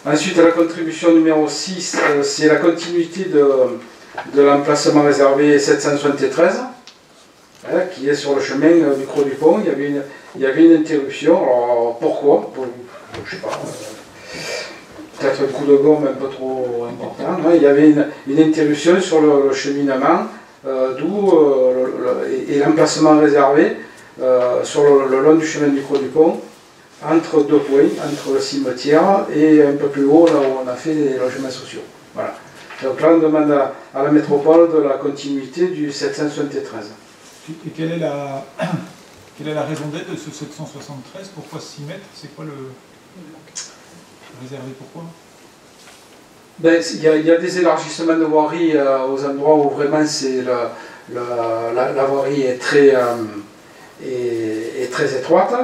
Ensuite, la contribution numéro 6, c'est la continuité de l'emplacement réservé 773, hein, qui est sur le chemin du Creux du Pont. Il y avait une interruption. Alors pourquoi? Je ne sais pas. Peut-être un coup de gomme un peu trop important. Hein. Il y avait une interruption sur le cheminement, d'où et l'emplacement réservé sur le long du chemin du Creux du Pont, entre deux points, entre le cimetière et un peu plus haut, là où on a fait les logements sociaux. Voilà. Donc là, on demande à la métropole de la continuité du 773. Et quelle est la raison d'être de ce 773? Pourquoi 6 mètres? C'est quoi le réservé? Pourquoi? Ben, il y a des élargissements de voirie aux endroits où vraiment la voirie est très étroite.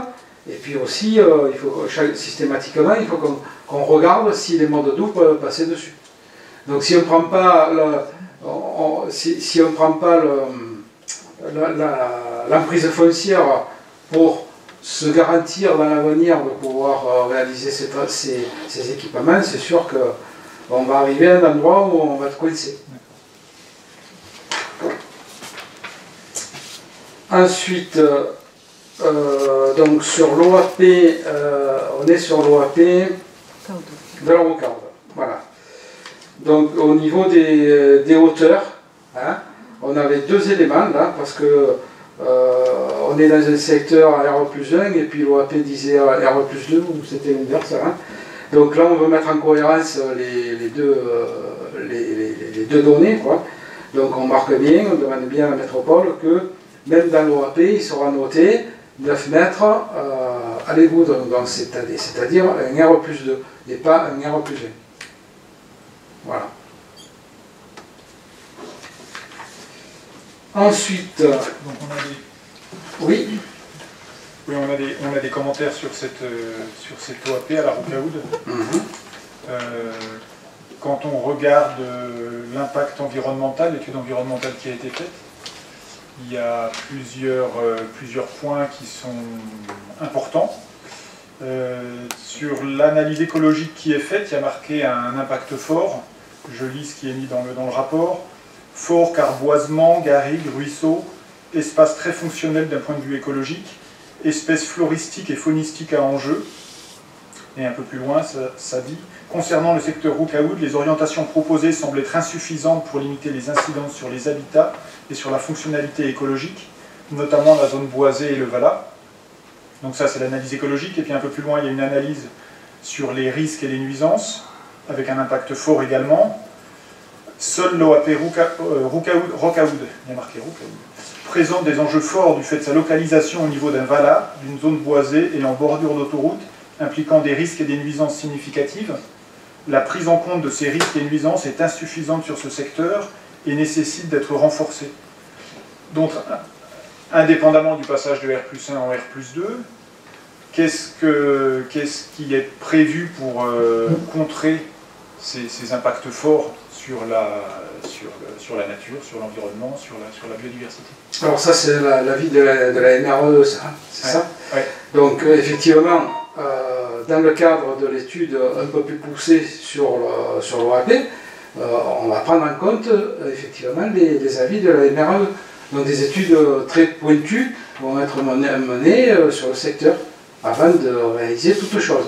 Et puis aussi, il faut systématiquement, il faut qu'on regarde si les modes doux peuvent passer dessus. Donc si on ne prend pas l'emprise foncière pour se garantir dans l'avenir de pouvoir réaliser ces équipements, c'est sûr qu'on va arriver à un endroit où on va être coincé. Ensuite, donc sur l'OAP, on est sur l'OAP de la Roucaude. Voilà. Donc au niveau des hauteurs, hein, on avait deux éléments là, parce que on est dans un secteur R+1 et puis l'OAP disait R+2, ou c'était l'inverse. Hein. Donc là on veut mettre en cohérence les deux données, quoi. Donc on marque bien, on demande bien à la métropole que même dans l'OAP il sera noté 9 mètres à l'égout, c'est-à-dire un R+2 et pas un R+1. Voilà. Ensuite, donc on a des... Oui. Oui, on a des commentaires sur cette OAP à la Roucaude. Quand on regarde l'impact environnemental, l'étude environnementale qui a été faite, il y a plusieurs points qui sont importants. Sur l'analyse écologique qui est faite, il y a marqué un impact fort. Je lis ce qui est mis dans le rapport. Fort car boisement, garrigue, ruisseau, espace très fonctionnel d'un point de vue écologique, espèces floristiques et faunistiques à enjeu. Et un peu plus loin, ça dit « Concernant le secteur Roucaude, les orientations proposées semblent être insuffisantes pour limiter les incidences sur les habitats et sur la fonctionnalité écologique, notamment la zone boisée et le Valat. » Donc ça, c'est l'analyse écologique. Et puis un peu plus loin, il y a une analyse sur les risques et les nuisances, avec un impact fort également. Seul l'OAP Roucaude, il y a marqué Roucaude, présente des enjeux forts du fait de sa localisation au niveau d'un Valat, d'une zone boisée et en bordure d'autoroute, impliquant des risques et des nuisances significatives. La prise en compte de ces risques et nuisances est insuffisante sur ce secteur et nécessite d'être renforcée. Donc, indépendamment du passage de R+1 en R+2, qu'est-ce qui est prévu pour contrer ces impacts forts sur la nature, sur l'environnement, sur la biodiversité? Alors ça, c'est l'avis de la MRE, ça, c'est ça? Ouais. Donc effectivement, dans le cadre de l'étude un peu plus poussée sur l'OAP, on va prendre en compte effectivement les avis de la MRE. Donc des études très pointues vont être menées sur le secteur avant de réaliser toute chose.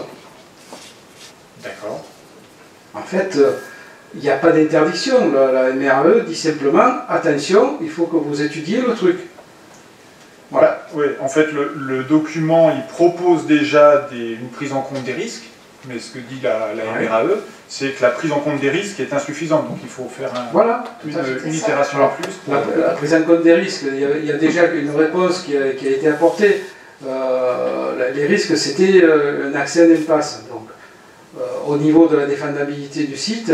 D'accord. En fait, il n'y a pas d'interdiction. La MRE dit simplement, attention, il faut que vous étudiez le truc. Voilà. Oui, en fait, le document, il propose déjà une prise en compte des risques, mais ce que dit la MRE, c'est que la prise en compte des risques est insuffisante, donc il faut faire une itération en plus. La prise en compte des risques, il y a déjà une réponse qui a été apportée. Les risques, c'était un accès à une impasse. Donc, au niveau de la défendabilité du site,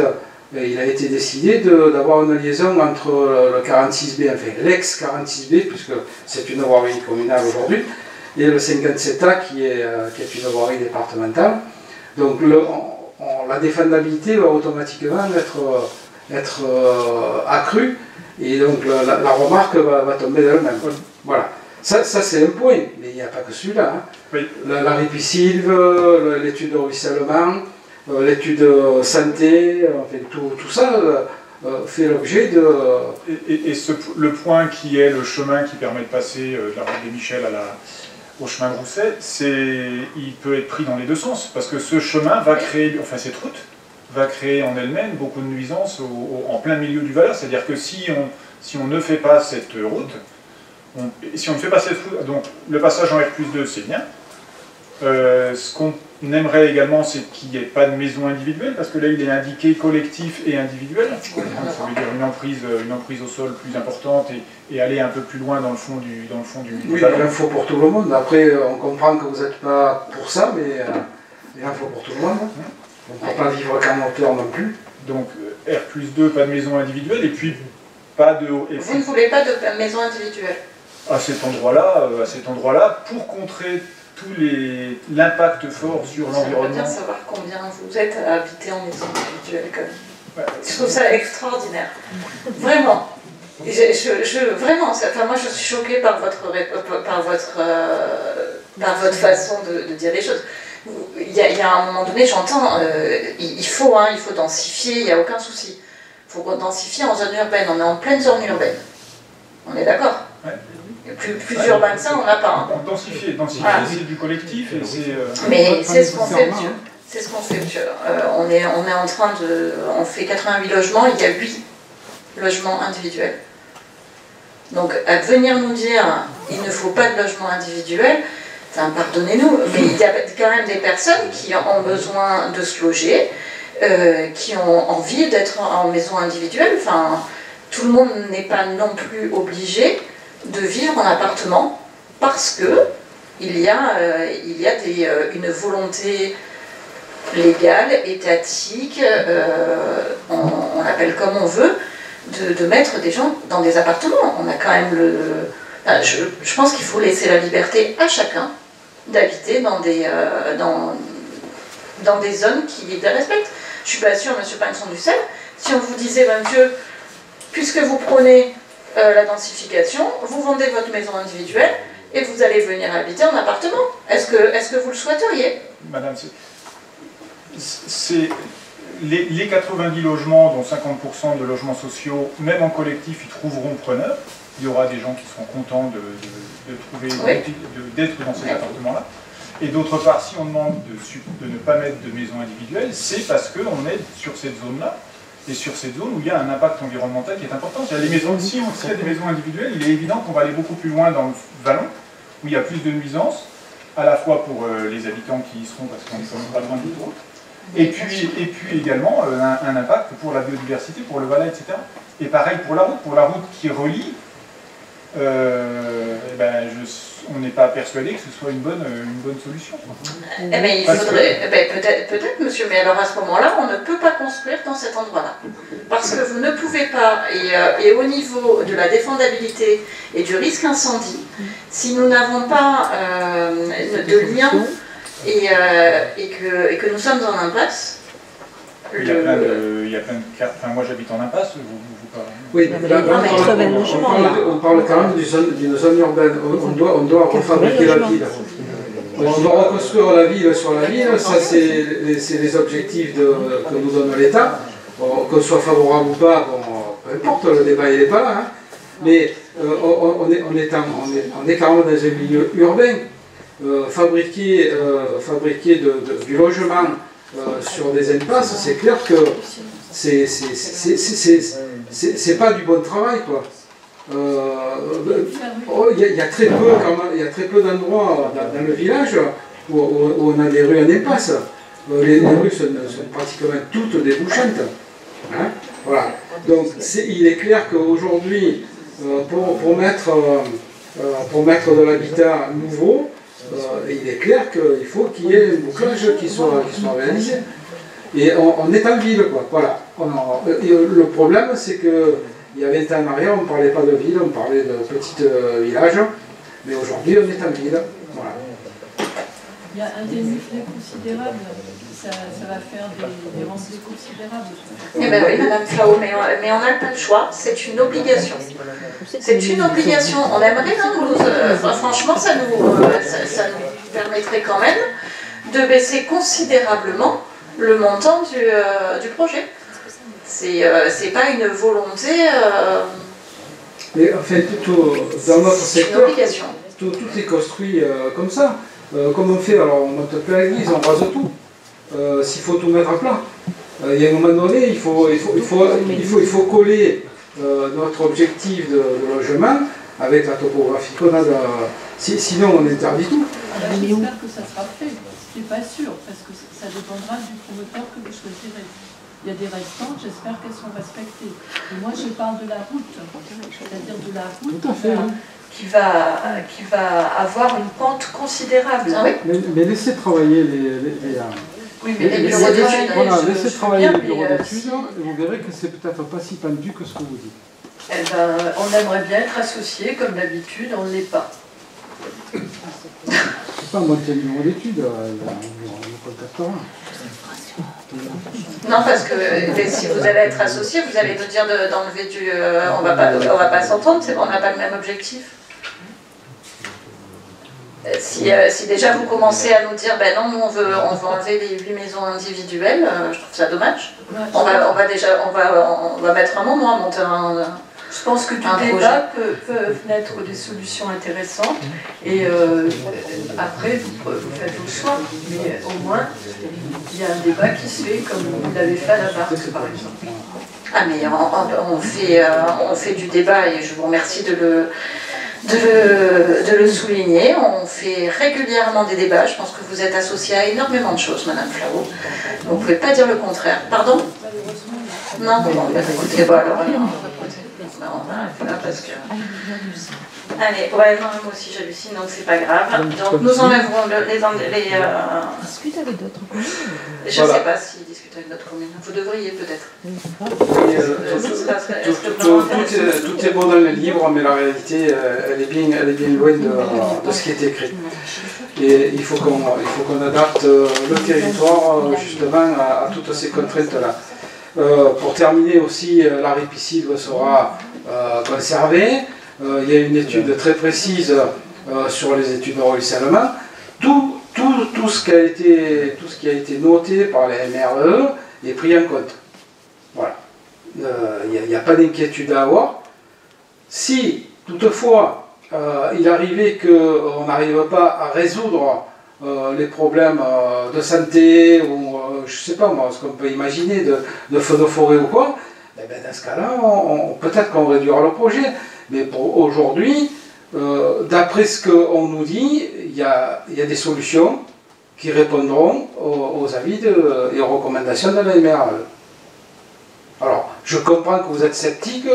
il a été décidé d'avoir une liaison entre le 46B, enfin l'ex-46B, puisque c'est une voirie communale aujourd'hui, et le 57A qui est une voirie départementale. Donc la défendabilité va automatiquement être accrue, et donc la remarque va tomber d'elle-même. Voilà. Ça c'est un point, mais il n'y a pas que celui-là. Hein. Oui. La ripisylve, l'étude de ruissellement, l'étude santé, enfin, tout ça fait l'objet de... Le point qui est le chemin qui permet de passer de la route des Michel au chemin de Rousset, il peut être pris dans les deux sens, parce que ce chemin va créer, enfin cette route, va créer en elle-même beaucoup de nuisances en plein milieu du Valat. C'est-à-dire que si on ne fait pas cette route, si on ne fait pas donc le passage en R+2, c'est bien. Ce qu'on aimerait également, c'est qu'il n'y ait pas de maison individuelle, parce que là, il est indiqué collectif et individuel. Ça veut dire une emprise au sol plus importante et aller un peu plus loin dans le fond du Oui, il en faut pour tout le monde. Après, on comprend que vous n'êtes pas pour ça, mais il en faut pour tout le monde. On ne peut pas vivre qu'en hauteur non plus. Donc, R+2, pas de maison individuelle, et puis pas de... Vous ne voulez pas de maison individuelle? À cet endroit-là, pour contrer l'impact fort sur l'environnement. J'aimerais bien savoir combien vous êtes à habiter en maison individuelle quand même. Ouais. Je trouve ça extraordinaire. Vraiment. Vraiment, moi je suis choquée par votre façon de dire les choses. Il y a un moment donné, j'entends, il faut densifier, il n'y a aucun souci. Il faut densifier en zone urbaine, on est en pleine zone urbaine. On est d'accord? Ouais. Plus urbain que ça, on n'a pas. Hein. Densifier, c'est du collectif. Et mais c'est ce qu'on fait, monsieur. C'est ce qu'on fait, monsieur. On est en train de... On fait 88 logements, il y a 8 logements individuels. Donc, à venir nous dire il ne faut pas de logement individuel, pardonnez-nous, mais il y a quand même des personnes qui ont besoin de se loger, qui ont envie d'être en maison individuelle. Enfin, tout le monde n'est pas non plus obligé de vivre en appartement parce que il y a une volonté légale, étatique, on l'appelle comme on veut, de mettre des gens dans des appartements. On a quand même je pense qu'il faut laisser la liberté à chacun d'habiter dans des zones qui les respectent. Je suis pas sûre, monsieur Pinson-Dussel, si on vous disait, monsieur, puisque vous prenez la densification, vous vendez votre maison individuelle et vous allez venir habiter en appartement. Est-ce que vous le souhaiteriez? Madame, les 90 logements, dont 50% de logements sociaux, même en collectif, ils trouveront preneur. Il y aura des gens qui seront contents d'être dans ces appartements-là. Et d'autre part, si on demande de ne pas mettre de maison individuelle, c'est parce qu'on est sur cette zone-là. Et sur cette zone où il y a un impact environnemental qui est important. Si il y a des maisons individuelles, il est évident qu'on va aller beaucoup plus loin dans le vallon, où il y a plus de nuisances, à la fois pour les habitants qui y seront, parce qu'on n'est quand même pas loin de l'autoroute, et puis également un impact pour la biodiversité, pour le Valais, etc. Et pareil pour la route qui relie, on n'est pas persuadé que ce soit une bonne solution. Il faudrait, peut-être, monsieur, mais alors à ce moment-là, on ne peut pas construire dans cet endroit-là. Parce que vous ne pouvez pas, et au niveau de la défendabilité et du risque incendie, si nous n'avons pas de lien et que nous sommes en impasse, il y a plein de cas. Enfin, moi j'habite en impasse, vous parlez. Oui, on parle quand même d'une zone urbaine. On doit refabriquer la ville. On doit reconstruire la ville sur la ville. Ça, c'est les objectifs que nous donne l'État. Qu'on soit favorable ou pas, peu importe, le débat il n'est pas là. Hein. Mais on est quand même dans un milieu urbain. Fabriquer du logement sur des impasses, c'est clair que c'est pas du bon travail, quoi. Il y a très peu d'endroits dans le village où on a des rues en impasse. Les rues sont pratiquement toutes débouchantes. Hein, voilà. Donc il est clair qu'aujourd'hui, pour mettre de l'habitat nouveau, il est clair qu'il faut qu'il y ait un bouclage qui soit réalisé. Et on est en ville, quoi. Voilà. Le problème, c'est que il y a 20 ans en arrière, on ne parlait pas de ville, on parlait de petits villages. Mais aujourd'hui, on est en ville. Voilà. Il y a un dénivelé considérable. Ça va faire des rentrées considérables. Eh bien oui, madame Flao, mais on n'a pas le choix, c'est une obligation. C'est une obligation. On aimerait, franchement, ça nous permettrait quand même de baisser considérablement le montant du projet. C'est pas une volonté... Mais en fait, dans notre secteur, tout est construit comme ça. Comme on fait, alors on monte pas l'église, on rase tout. S'il faut tout mettre à plat. Il y a un moment donné, il faut coller notre objectif de logement avec la topographie qu'on a. Sinon, on interdit tout. J'espère que ça sera fait. Je suis pas sûre, parce que ça dépendra du promoteur que vous choisirez. Il y a des restantes, j'espère qu'elles sont respectées. Et moi, je parle de la route, c'est-à-dire de la route Tout à fait, oui. qui va avoir une pente considérable. Ah oui. Mais laissez travailler oui, mais les laissez bureaux d'études, voilà, je laissez sais travailler bien, les bureaux mais, d'études et vous verrez que c'est peut-être pas si pendu que ce que vous dites. Eh ben, on aimerait bien être associés, comme d'habitude, on ne l'est pas. C'est pas monter le bureau d'études, on contactera. Non, parce que si vous allez être associé, vous allez nous dire d'enlever du... on va pas s'entendre, on n'a pas le même objectif. Si déjà vous commencez à nous dire, ben non, nous on veut enlever les 8 maisons individuelles, je trouve ça dommage. On va mettre un moment à monter Je pense que du débat peuvent naître des solutions intéressantes et après vous faites vos choix, mais au moins il y a un débat qui se fait comme vous l'avez fait à la barque par exemple. Ah mais on fait du débat et je vous remercie de le souligner. On fait régulièrement des débats. Je pense que vous êtes associée à énormément de choses, Madame Flau. Vous ne pouvez pas dire le contraire. Pardon? Non, bon, écoutez, bon, alors, on va là parce que... Allez, ouais, non, moi aussi j'hallucine, donc c'est pas grave. Donc nous enlèverons les Discute avec d'autres communes. Je ne sais pas s'ils discutent avec d'autres communes. Vous devriez peut-être. Tout est bon dans le livre, mais la réalité, elle est bien loin de ce qui est écrit. Et il faut qu'on adapte le territoire justement à toutes ces contraintes-là. Pour terminer aussi, la ripisylve sera conservée. Il y a une étude très précise sur les études de ruissellement. Tout ce qui a été noté par les MRE est pris en compte. Voilà. Il n'y a pas d'inquiétude à avoir. Si, toutefois, il arrivait qu'on n'arrive pas à résoudre les problèmes de santé ou, je ne sais pas moi, ce qu'on peut imaginer de feux de forêt ou quoi, eh bien, dans ce cas-là, peut-être qu'on réduira le projet. Mais pour aujourd'hui, d'après ce qu'on nous dit, il y a des solutions qui répondront aux avis et aux recommandations de la MRE. Alors, je comprends que vous êtes sceptique,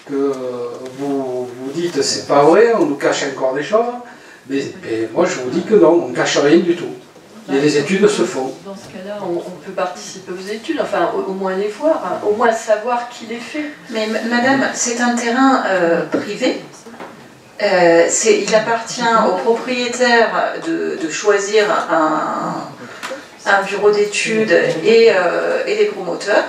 que vous dites c'est pas vrai, on nous cache encore des choses, mais moi je vous dis que non, on ne cache rien du tout. Et les études se font. Dans ce cas-là, on peut participer aux études, enfin au moins les voir, hein, au moins savoir qui les fait. Mais madame, c'est un terrain privé. Il appartient au propriétaire de choisir un bureau d'études et des promoteurs.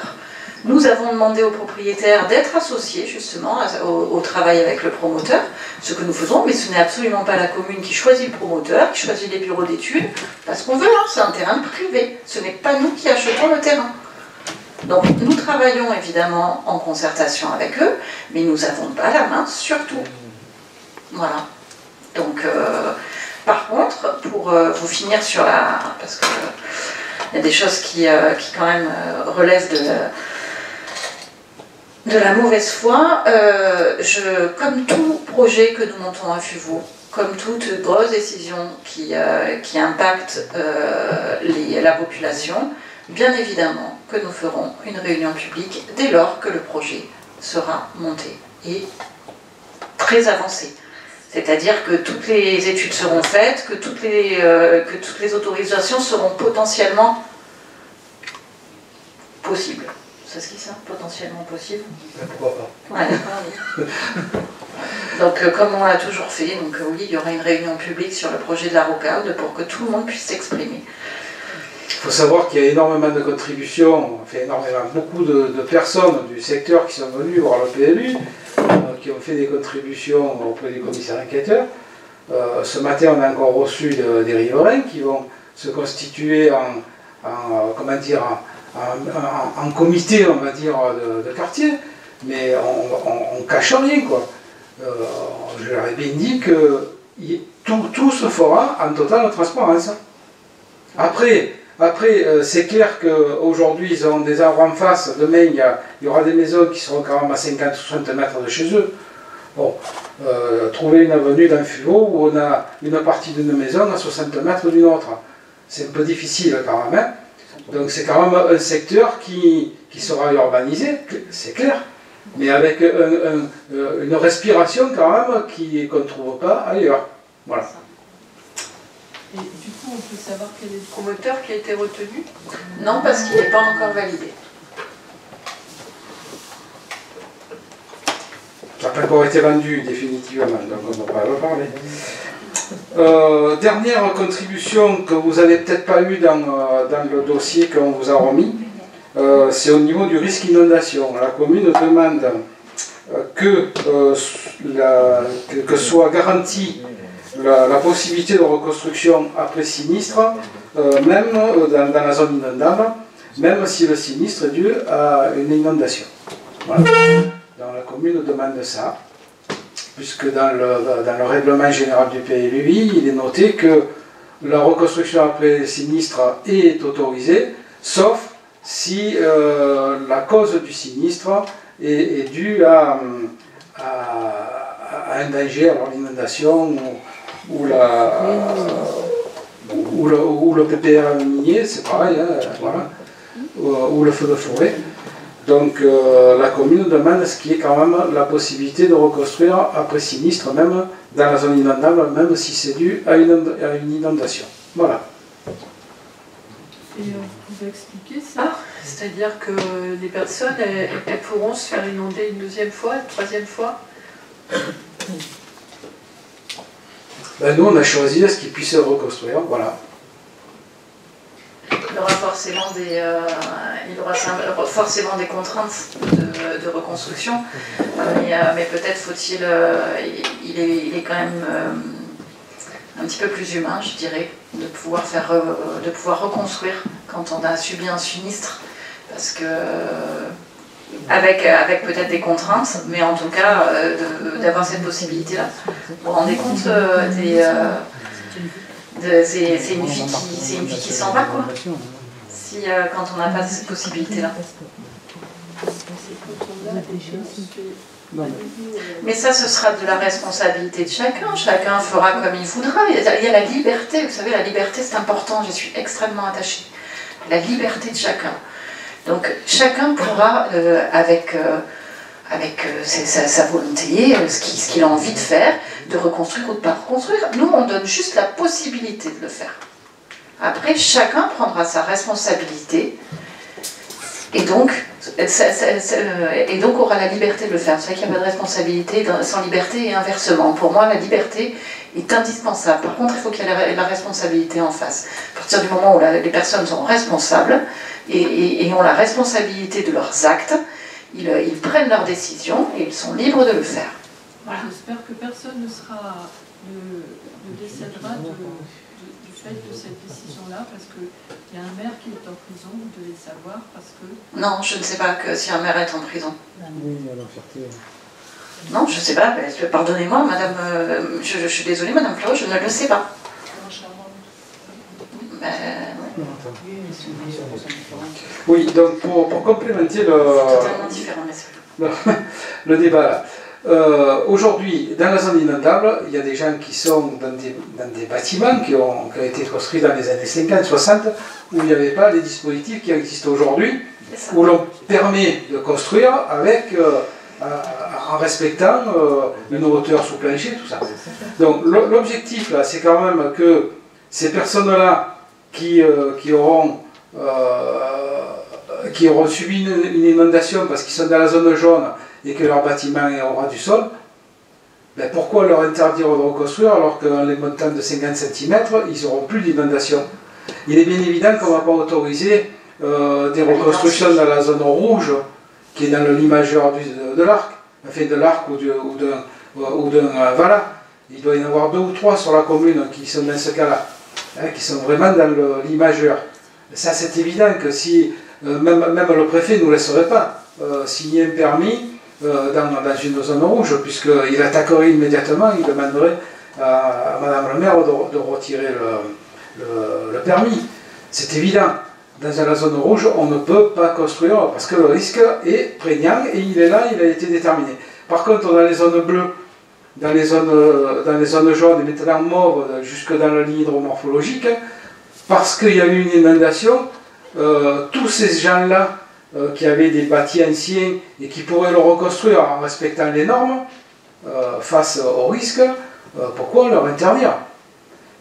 Nous avons demandé au propriétaire d'être associé justement au travail avec le promoteur, ce que nous faisons, mais ce n'est absolument pas la commune qui choisit le promoteur, qui choisit les bureaux d'études, parce qu'on veut, c'est un terrain privé, ce n'est pas nous qui achetons le terrain. Donc nous travaillons évidemment en concertation avec eux, mais nous n'avons pas la main sur tout. Voilà. Donc, par contre, pour vous finir sur la... parce qu'il y a des choses qui quand même relèvent de la mauvaise foi, comme tout projet que nous montons à FUVO, comme toute grosse décision qui impacte la population, bien évidemment que nous ferons une réunion publique dès lors que le projet sera monté et très avancé. C'est-à-dire que toutes les études seront faites, que toutes les autorisations seront potentiellement possibles. Ça se dit ça, potentiellement possible. Pourquoi pas. Ouais. Donc comme on l'a toujours fait, donc oui, il y aura une réunion publique sur le projet de la Rocade pour que tout le monde puisse s'exprimer. Il faut savoir qu'il y a énormément de contributions, beaucoup de personnes du secteur qui sont venues voir le PLU, qui ont fait des contributions auprès des commissaires enquêteurs. Ce matin, on a encore reçu des riverains qui vont se constituer en comité, on va dire, de quartier, mais on ne cache rien, quoi. Je leur ai bien dit que tout se fera en totale transparence. Après c'est clair qu'aujourd'hui, ils ont des arbres en face, demain, il y aura des maisons qui seront quand même à 50 ou 60 mètres de chez eux. Bon, trouver une avenue d'un fulot où on a une partie d'une maison à 60 mètres d'une autre. C'est un peu difficile quand même. Hein. Donc c'est quand même un secteur qui sera urbanisé, c'est clair, mais avec une respiration quand même qu'on ne trouve pas ailleurs. Voilà. Et du coup, on peut savoir quel est le promoteur qui a été retenu? Non, parce qu'il n'est pas encore validé. Ça n'a pas encore été vendu définitivement, donc on ne va pas en parler. Dernière contribution que vous n'avez peut-être pas eue dans le dossier qu'on vous a remis, c'est au niveau du risque inondation. La commune demande que soit garantie la possibilité de reconstruction après sinistre, même dans la zone inondable, même si le sinistre est dû à une inondation. Voilà. Donc la commune demande ça, puisque dans le règlement général du PLUI, il est noté que la reconstruction après sinistre est autorisée, sauf si la cause du sinistre est due à un danger, alors l'inondation ou le PPR minier, c'est pareil, hein, voilà, ou le feu de forêt. Donc la commune demande ce qui est quand même la possibilité de reconstruire après sinistre, même dans la zone inondable, même si c'est dû à une inondation. Voilà. Et vous pouvez expliquer ça? C'est-à-dire que les personnes, elles pourront se faire inonder une deuxième fois, une troisième fois? Ben, nous, on a choisi ce qu'ils puissent reconstruire, voilà. Il aura forcément des contraintes de reconstruction, mais peut-être faut-il, il est quand même un petit peu plus humain, je dirais, de pouvoir reconstruire quand on a subi un sinistre, parce que avec peut-être des contraintes, mais en tout cas d'avoir cette possibilité-là. Vous vous rendez compte c'est une vie qui s'en va, quoi. Si quand on n'a pas cette possibilité-là. Mais ça, ce sera de la responsabilité de chacun. Chacun fera comme il voudra. Il y a la liberté. Vous savez, la liberté, c'est important. Je suis extrêmement attachée. La liberté de chacun. Donc, chacun pourra, avec sa volonté, ce qu'il a envie de faire, de reconstruire ou de ne pas reconstruire. Nous, on donne juste la possibilité de le faire. Après, chacun prendra sa responsabilité et donc aura la liberté de le faire. C'est vrai qu'il n'y a pas de responsabilité sans liberté et inversement. Pour moi, la liberté est indispensable. Par contre, il faut qu'il y ait la responsabilité en face. À partir du moment où les personnes sont responsables et ont la responsabilité de leurs actes, ils prennent leurs décisions et ils sont libres de le faire. Voilà. J'espère que personne ne décédera du fait de cette décision-là, parce qu'il y a un maire qui est en prison, vous devez le savoir, parce que... Non, je ne sais pas si un maire est en prison. Oui, à l'enferté. Non, je ne sais pas, pardonnez-moi, madame, je suis désolée, madame Fleury, je ne le sais pas. Oui, donc pour complémenter le débat là. Aujourd'hui, dans la zone inondable, il y a des gens qui sont dans des bâtiments qui ont été construits dans les années 50-60, où il n'y avait pas les dispositifs qui existent aujourd'hui, où l'on permet de construire avec, en respectant une hauteur sous plancher, tout ça. Donc l'objectif là, c'est quand même que ces personnes-là qui auront subi une inondation parce qu'ils sont dans la zone jaune et que leur bâtiment est au ras du sol, ben pourquoi leur interdire de reconstruire alors qu'en les montant de 50 cm, ils n'auront plus d'inondation? Il est bien évident qu'on ne va pas autoriser des reconstructions dans la zone rouge, qui est dans le limageur de l'arc, enfin de l'arc ou d'un Vala. Il doit y en avoir 2 ou 3 sur la commune qui sont dans ce cas-là, hein, qui sont vraiment dans le limageur. Ça, c'est évident que si même le préfet ne nous laisserait pas signer un permis dans une zone rouge, puisqu'il attaquerait immédiatement, il demanderait à Madame le maire de retirer le permis. C'est évident. Dans la zone rouge, on ne peut pas construire parce que le risque est prégnant et il est là, il a été déterminé. Par contre, dans les zones bleues, dans les zones jaunes et maintenant mauves jusque dans la ligne hydromorphologique, parce qu'il y a eu une inondation, tous ces gens-là qui avaient des bâtis anciens et qui pourraient le reconstruire en respectant les normes face au risque, pourquoi leur interdire?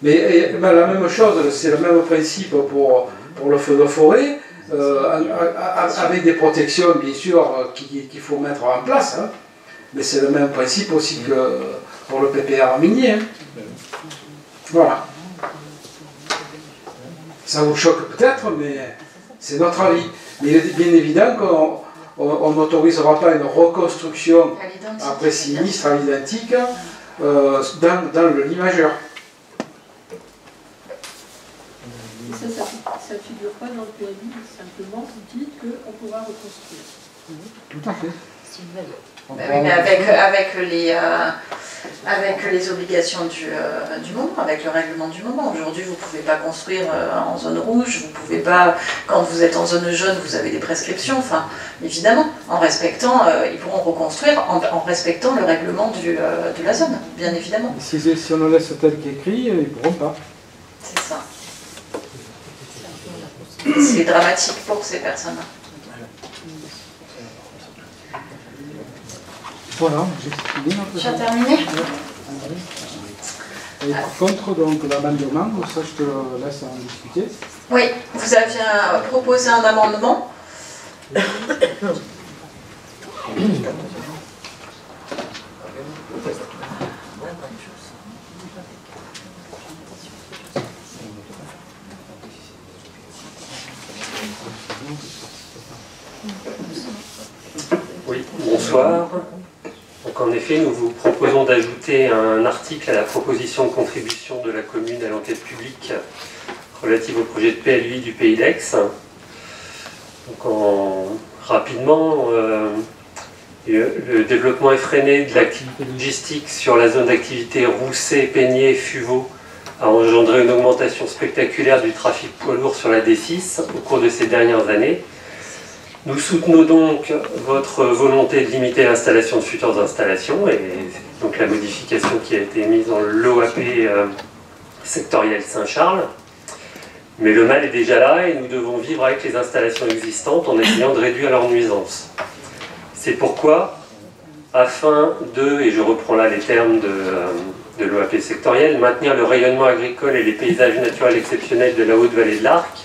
Mais la même chose, c'est le même principe pour le feu de forêt, avec des protections bien sûr qu'il faut mettre en place, hein. Mais c'est le même principe aussi que pour le PPR minier. Hein. Voilà. Ça vous choque peut-être, mais c'est notre avis. Mais il est bien évident qu'on n'autorisera pas une reconstruction après sinistre à l'identique dans le lit majeur. Et ça ne figure pas dans le PLI, simplement vous dites qu'on pourra reconstruire. Tout à fait. Oui, mais avec les obligations du moment, avec le règlement du moment. Aujourd'hui, vous ne pouvez pas construire en zone rouge, vous ne pouvez pas, quand vous êtes en zone jaune, vous avez des prescriptions, enfin, évidemment, en respectant, ils pourront reconstruire en respectant le règlement de la zone, bien évidemment. Si on le laisse tel qu'écrit, ils ne pourront pas. C'est ça. C'est dramatique pour ces personnes-là. Voilà, j'ai bien. Tu as terminé? Et par contre, donc l'amendement, ça je te laisse en discuter. Oui, vous aviez proposé un amendement. Oui, bonsoir. Donc en effet, nous vous proposons d'ajouter un article à la proposition de contribution de la commune à l'enquête publique relative au projet de PLUI du Pays d'Aix. Donc rapidement, le développement effréné de l'activité logistique sur la zone d'activité Rousset, Peigné, Fuveau a engendré une augmentation spectaculaire du trafic poids lourd sur la D6 au cours de ces dernières années. Nous soutenons donc votre volonté de limiter l'installation de futures installations et donc la modification qui a été mise dans l'OAP sectoriel Saint-Charles. Mais le mal est déjà là et nous devons vivre avec les installations existantes en essayant de réduire leurs nuisances. C'est pourquoi, afin de, et je reprends là les termes de l'OAP sectoriel, maintenir le rayonnement agricole et les paysages naturels exceptionnels de la haute vallée de l'Arc,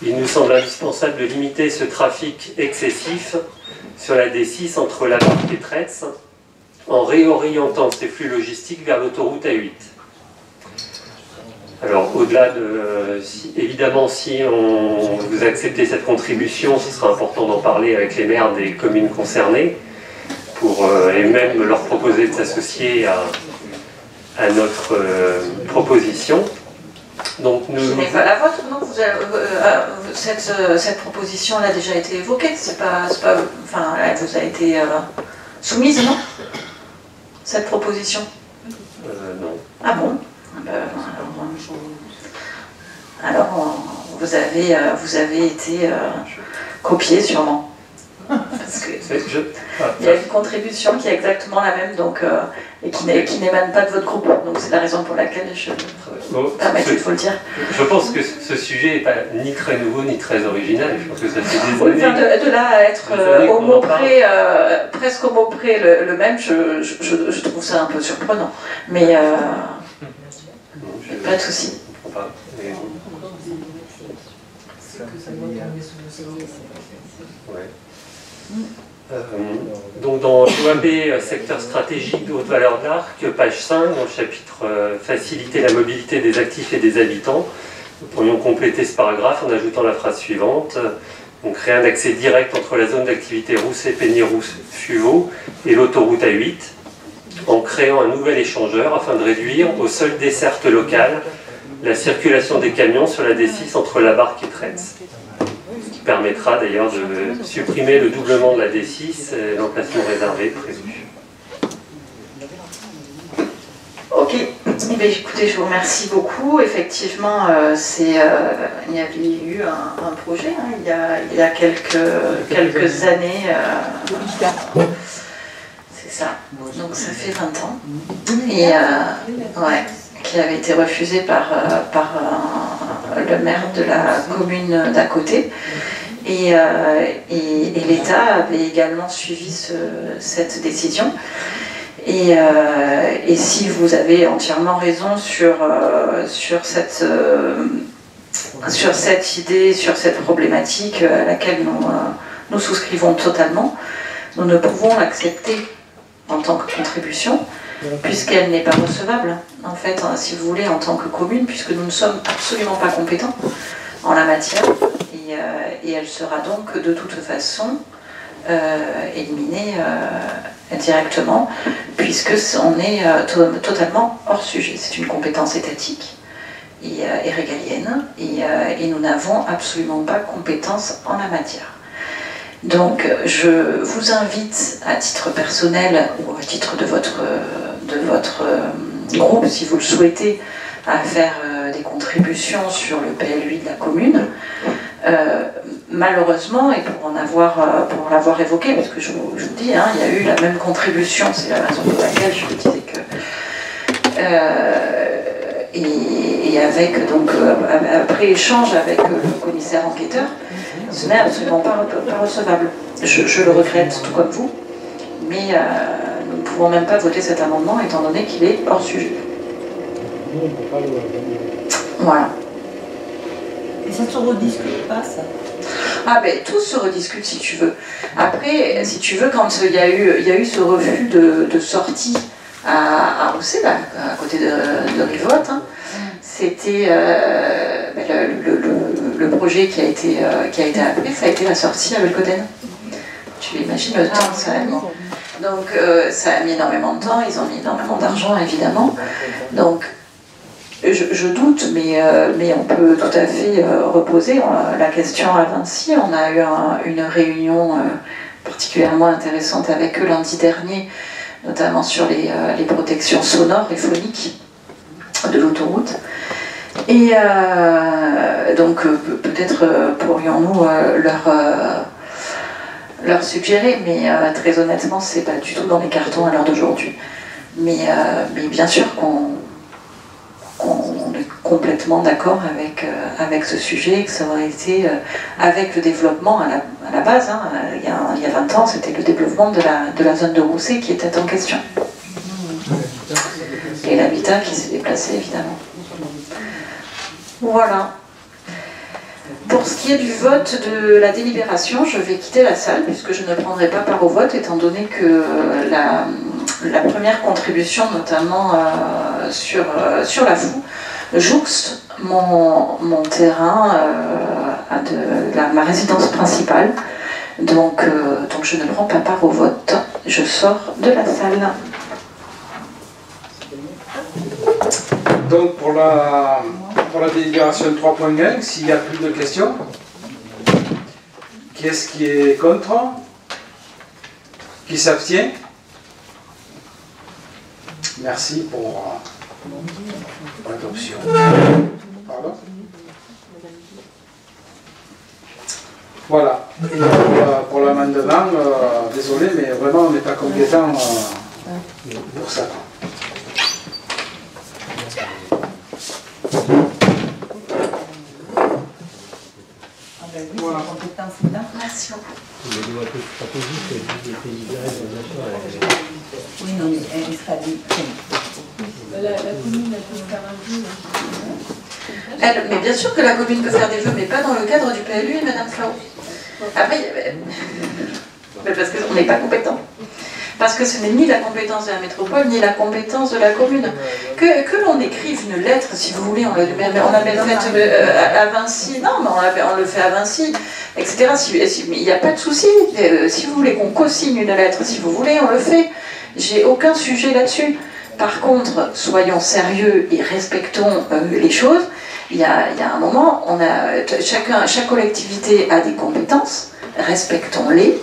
il nous semble indispensable de limiter ce trafic excessif sur la D6 entre la Barque et Tretz en réorientant ces flux logistiques vers l'autoroute A8. Alors au-delà de... évidemment, si vous acceptez cette contribution, ce sera important d'en parler avec les maires des communes concernées et même leur proposer de s'associer à notre proposition. Donc nous... Ce n'est pas la vôtre, non? Cette proposition elle a déjà été évoquée, enfin, elle vous a été soumise, non? Cette proposition? Non. Ah bon? Alors vous avez été copié sûrement. Parce que il y a une contribution qui est exactement la même, donc, et qui n'émane pas de votre groupe. Donc c'est la raison pour laquelle je permets qu'il faut le dire. Je pense que ce sujet n'est pas ni très nouveau ni très original. Je pense que ça fait des années. De là à être au mot près, presque au mot près le même, je trouve ça un peu surprenant. Mais pas de souci. Donc dans l'OAP secteur stratégique de haute valeur de l'Arc, page 5, dans le chapitre faciliter la mobilité des actifs et des habitants, nous pourrions compléter ce paragraphe en ajoutant la phrase suivante. Donc créer un accès direct entre la zone d'activité Rousset, Peigné, Fuveau et l'autoroute A8 en créant un nouvel échangeur afin de réduire aux seules dessertes locales la circulation des camions sur la D6 entre la Barque et Tretz. Ce qui permettra d'ailleurs de supprimer le doublement de la D6 et l'emplacement réservé prévu. Ok, eh bien, écoutez, je vous remercie beaucoup. Effectivement, il y avait eu un projet il y a quelques années. C'est ça. Donc ça fait 20 ans. Et ouais, qui avait été refusé par le maire de la commune d'à côté. Et l'État avait également suivi cette décision. Et si vous avez entièrement raison sur cette idée, sur cette problématique à laquelle nous souscrivons totalement, nous ne pouvons l'accepter en tant que contribution, puisqu'elle n'est pas recevable, en fait, si vous voulez, en tant que commune, puisque nous ne sommes absolument pas compétents en la matière, et elle sera donc de toute façon éliminée directement, puisque on est totalement hors sujet. C'est une compétence étatique et régalienne, et nous n'avons absolument pas compétence en la matière. Donc je vous invite à titre personnel ou à titre de votre groupe, si vous le souhaitez, à faire des contributions sur le PLUI de la commune. Malheureusement, et pour l'avoir évoqué, parce que je vous dis, hein, il y a eu la même contribution, c'est la raison pour laquelle je vous disais que... et avec, donc, après échange avec le commissaire enquêteur, ce n'est absolument pas recevable. Je le regrette, tout comme vous, mais nous ne pouvons même pas voter cet amendement, étant donné qu'il est hors sujet. Voilà. Et ça ne se rediscute pas, ça? Ah ben, tout se rediscute si tu veux. Après, si tu veux, quand il y a eu ce refus de sortie à Rousset, à côté de Rivotte, hein, c'était le projet qui a été appelé, ça a été la sortie à Belcoden. Tu imagines le temps que ça a mis. Donc ça a mis énormément de temps, ils ont mis énormément d'argent évidemment. Donc je doute, mais on peut tout à fait reposer la question à Vinci. On a eu une réunion particulièrement intéressante avec eux lundi dernier, notamment sur les protections sonores et phoniques de l'autoroute. Et donc peut-être pourrions-nous leur suggérer, mais très honnêtement, c'est pas du tout dans les cartons à l'heure d'aujourd'hui. Mais bien sûr qu'on est complètement d'accord avec ce sujet, que ça aurait été avec le développement à la base, hein, il y a 20 ans, c'était le développement de la zone de Rousset qui était en question. Et l'habitat qui s'est déplacé, évidemment. Voilà. Pour ce qui est du vote de la délibération, je vais quitter la salle puisque je ne prendrai pas part au vote, étant donné que la première contribution, notamment sur la FOU, jouxte mon terrain ma résidence principale. Donc je ne prends pas part au vote. Je sors de la salle. Donc pour la délibération 3.1, s'il n'y a plus de questions, qui est-ce qui est contre? Qui s'abstient? Merci pour l'adoption. Pardon? Voilà. Et pour l'amendement, désolé, mais vraiment on n'est pas compétent pour ça. Voilà. Merci. Oui, non, mais elle sera la commune, elle peut faire un vœu. Mais bien sûr que la commune peut faire des vœux, mais pas dans le cadre du PLU, Madame Flau. Après, parce qu'on n'est pas compétent. Parce que ce n'est ni la compétence de la métropole, ni la compétence de la commune. Que l'on écrive une lettre, si vous voulez, on l'avait fait à Vinci, non, mais on le fait à Vinci, etc. Il n'y a pas de souci. Si vous voulez qu'on co-signe une lettre, si vous voulez, on le fait. J'ai aucun sujet là-dessus. Par contre, soyons sérieux et respectons les choses. Il y a un moment, chaque collectivité a des compétences, respectons-les.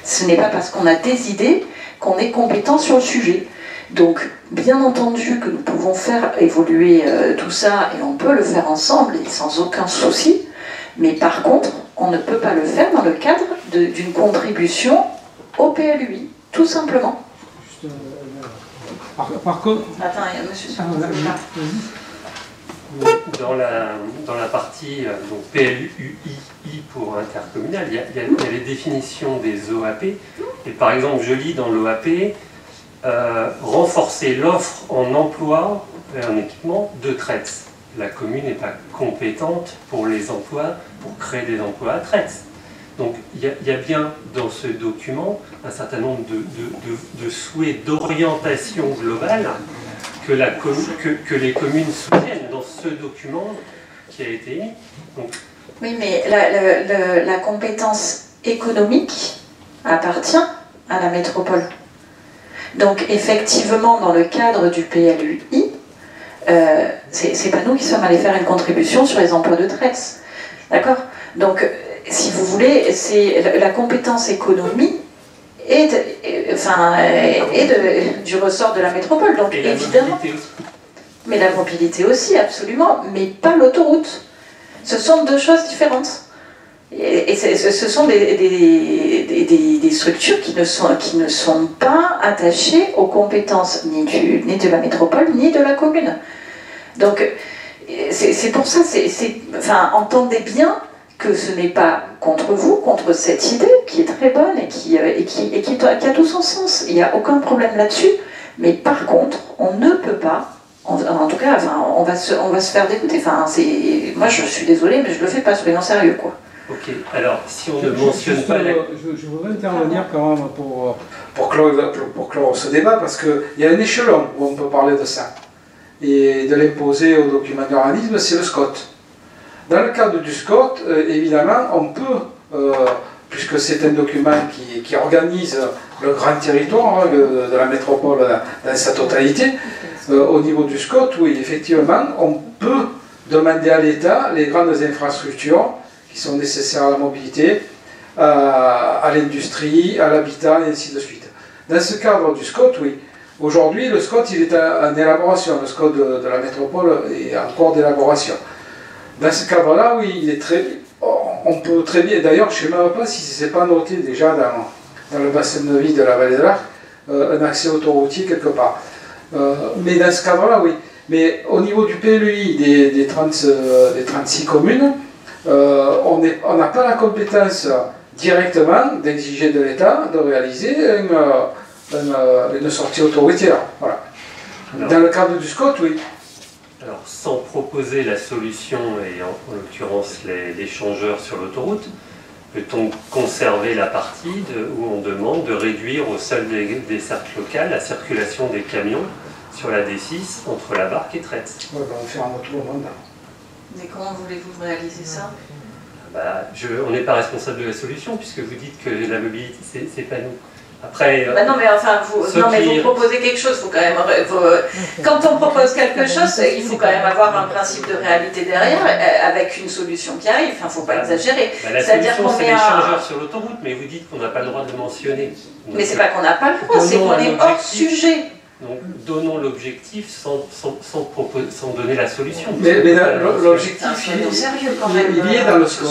Ce n'est pas parce qu'on a des idées qu'on est compétent sur le sujet. Donc, bien entendu que nous pouvons faire évoluer tout ça, et on peut le faire ensemble, et sans aucun souci, mais par contre, on ne peut pas le faire dans le cadre d'une contribution au PLUI, tout simplement. Par contre... Attends, il y a monsieur Dans la partie donc PLUI pour intercommunal, il y a les définitions des OAP. Et par exemple, je lis dans l'OAP renforcer l'offre en emploi et en équipement de Traits. La commune n'est pas compétente pour les emplois, pour créer des emplois à Traits. Donc il y a bien dans ce document un certain nombre de souhaits d'orientation globale que les communes soutiennent dans ce document qui a été émis. Donc, oui, mais la compétence économique appartient à la métropole. Donc effectivement, dans le cadre du PLUI, c'est pas nous qui sommes allés faire une contribution sur les emplois de Traits. D'accord? Donc, si vous voulez, c'est la compétence économie du ressort de la métropole. Donc et évidemment. La mais la mobilité aussi, absolument, mais pas l'autoroute. Ce sont deux choses différentes. Et ce sont des structures qui ne sont pas attachées aux compétences ni de la métropole, ni de la commune. Donc, c'est pour ça, entendez bien que ce n'est pas contre vous, contre cette idée qui est très bonne et qui a tout son sens. Il n'y a aucun problème là-dessus. Mais par contre, on ne peut pas, en tout cas, on va se faire dégoûter. Moi, je suis désolée, mais je le fais pas, soyons sérieux, quoi. Ok, alors si on ne mentionne pas... Je voudrais intervenir quand même pour clore ce débat, parce qu'il y a un échelon où on peut parler de ça. Et de l'imposer au document d'urbanisme, c'est le SCOT. Dans le cadre du SCOT, évidemment, on peut, puisque c'est un document qui organise le grand territoire de la métropole dans sa totalité, au niveau du SCOT, oui, effectivement, on peut demander à l'État les grandes infrastructures qui sont nécessaires à la mobilité, à l'industrie, à l'habitat, et ainsi de suite. Dans ce cadre du SCOT, oui. Aujourd'hui, le SCOT, il est en élaboration. Le SCOT de la métropole est en cours d'élaboration. Dans ce cadre-là, oui, on peut très bien... D'ailleurs, je ne sais même pas si ce n'est pas noté déjà dans le bassin de vie de la vallée de l'Arc, un accès autoroutier quelque part. Mais dans ce cadre-là, oui. Mais au niveau du PLUI des 36 communes, on n'a pas la compétence directement d'exiger de l'État de réaliser une sortie autoroutière. Voilà. Dans le cadre du SCOT, oui. Alors, sans proposer la solution, et en l'occurrence l'échangeur sur l'autoroute, peut-on conserver la partie où on demande de réduire au seul des cercles locales la circulation des camions sur la D6 entre la Barque et Traits? Ouais, on va faire un retour au mandat. Mais comment voulez-vous réaliser ça? On n'est pas responsable de la solution, puisque vous dites que la mobilité, c'est pas nous. Après, non mais enfin, vous proposez quelque chose, faut quand même, quand on propose quelque chose, il faut quand même avoir un principe de réalité derrière, avec une solution qui arrive, enfin, faut pas exagérer. La solution, c'est l'échangeur sur l'autoroute, mais vous dites qu'on n'a pas le droit de le mentionner. Mais c'est pas qu'on n'a pas le droit, c'est qu'on est hors sujet. Donc, donnons l'objectif sans donner la solution. Mais l'objectif, il est dans le SCOT.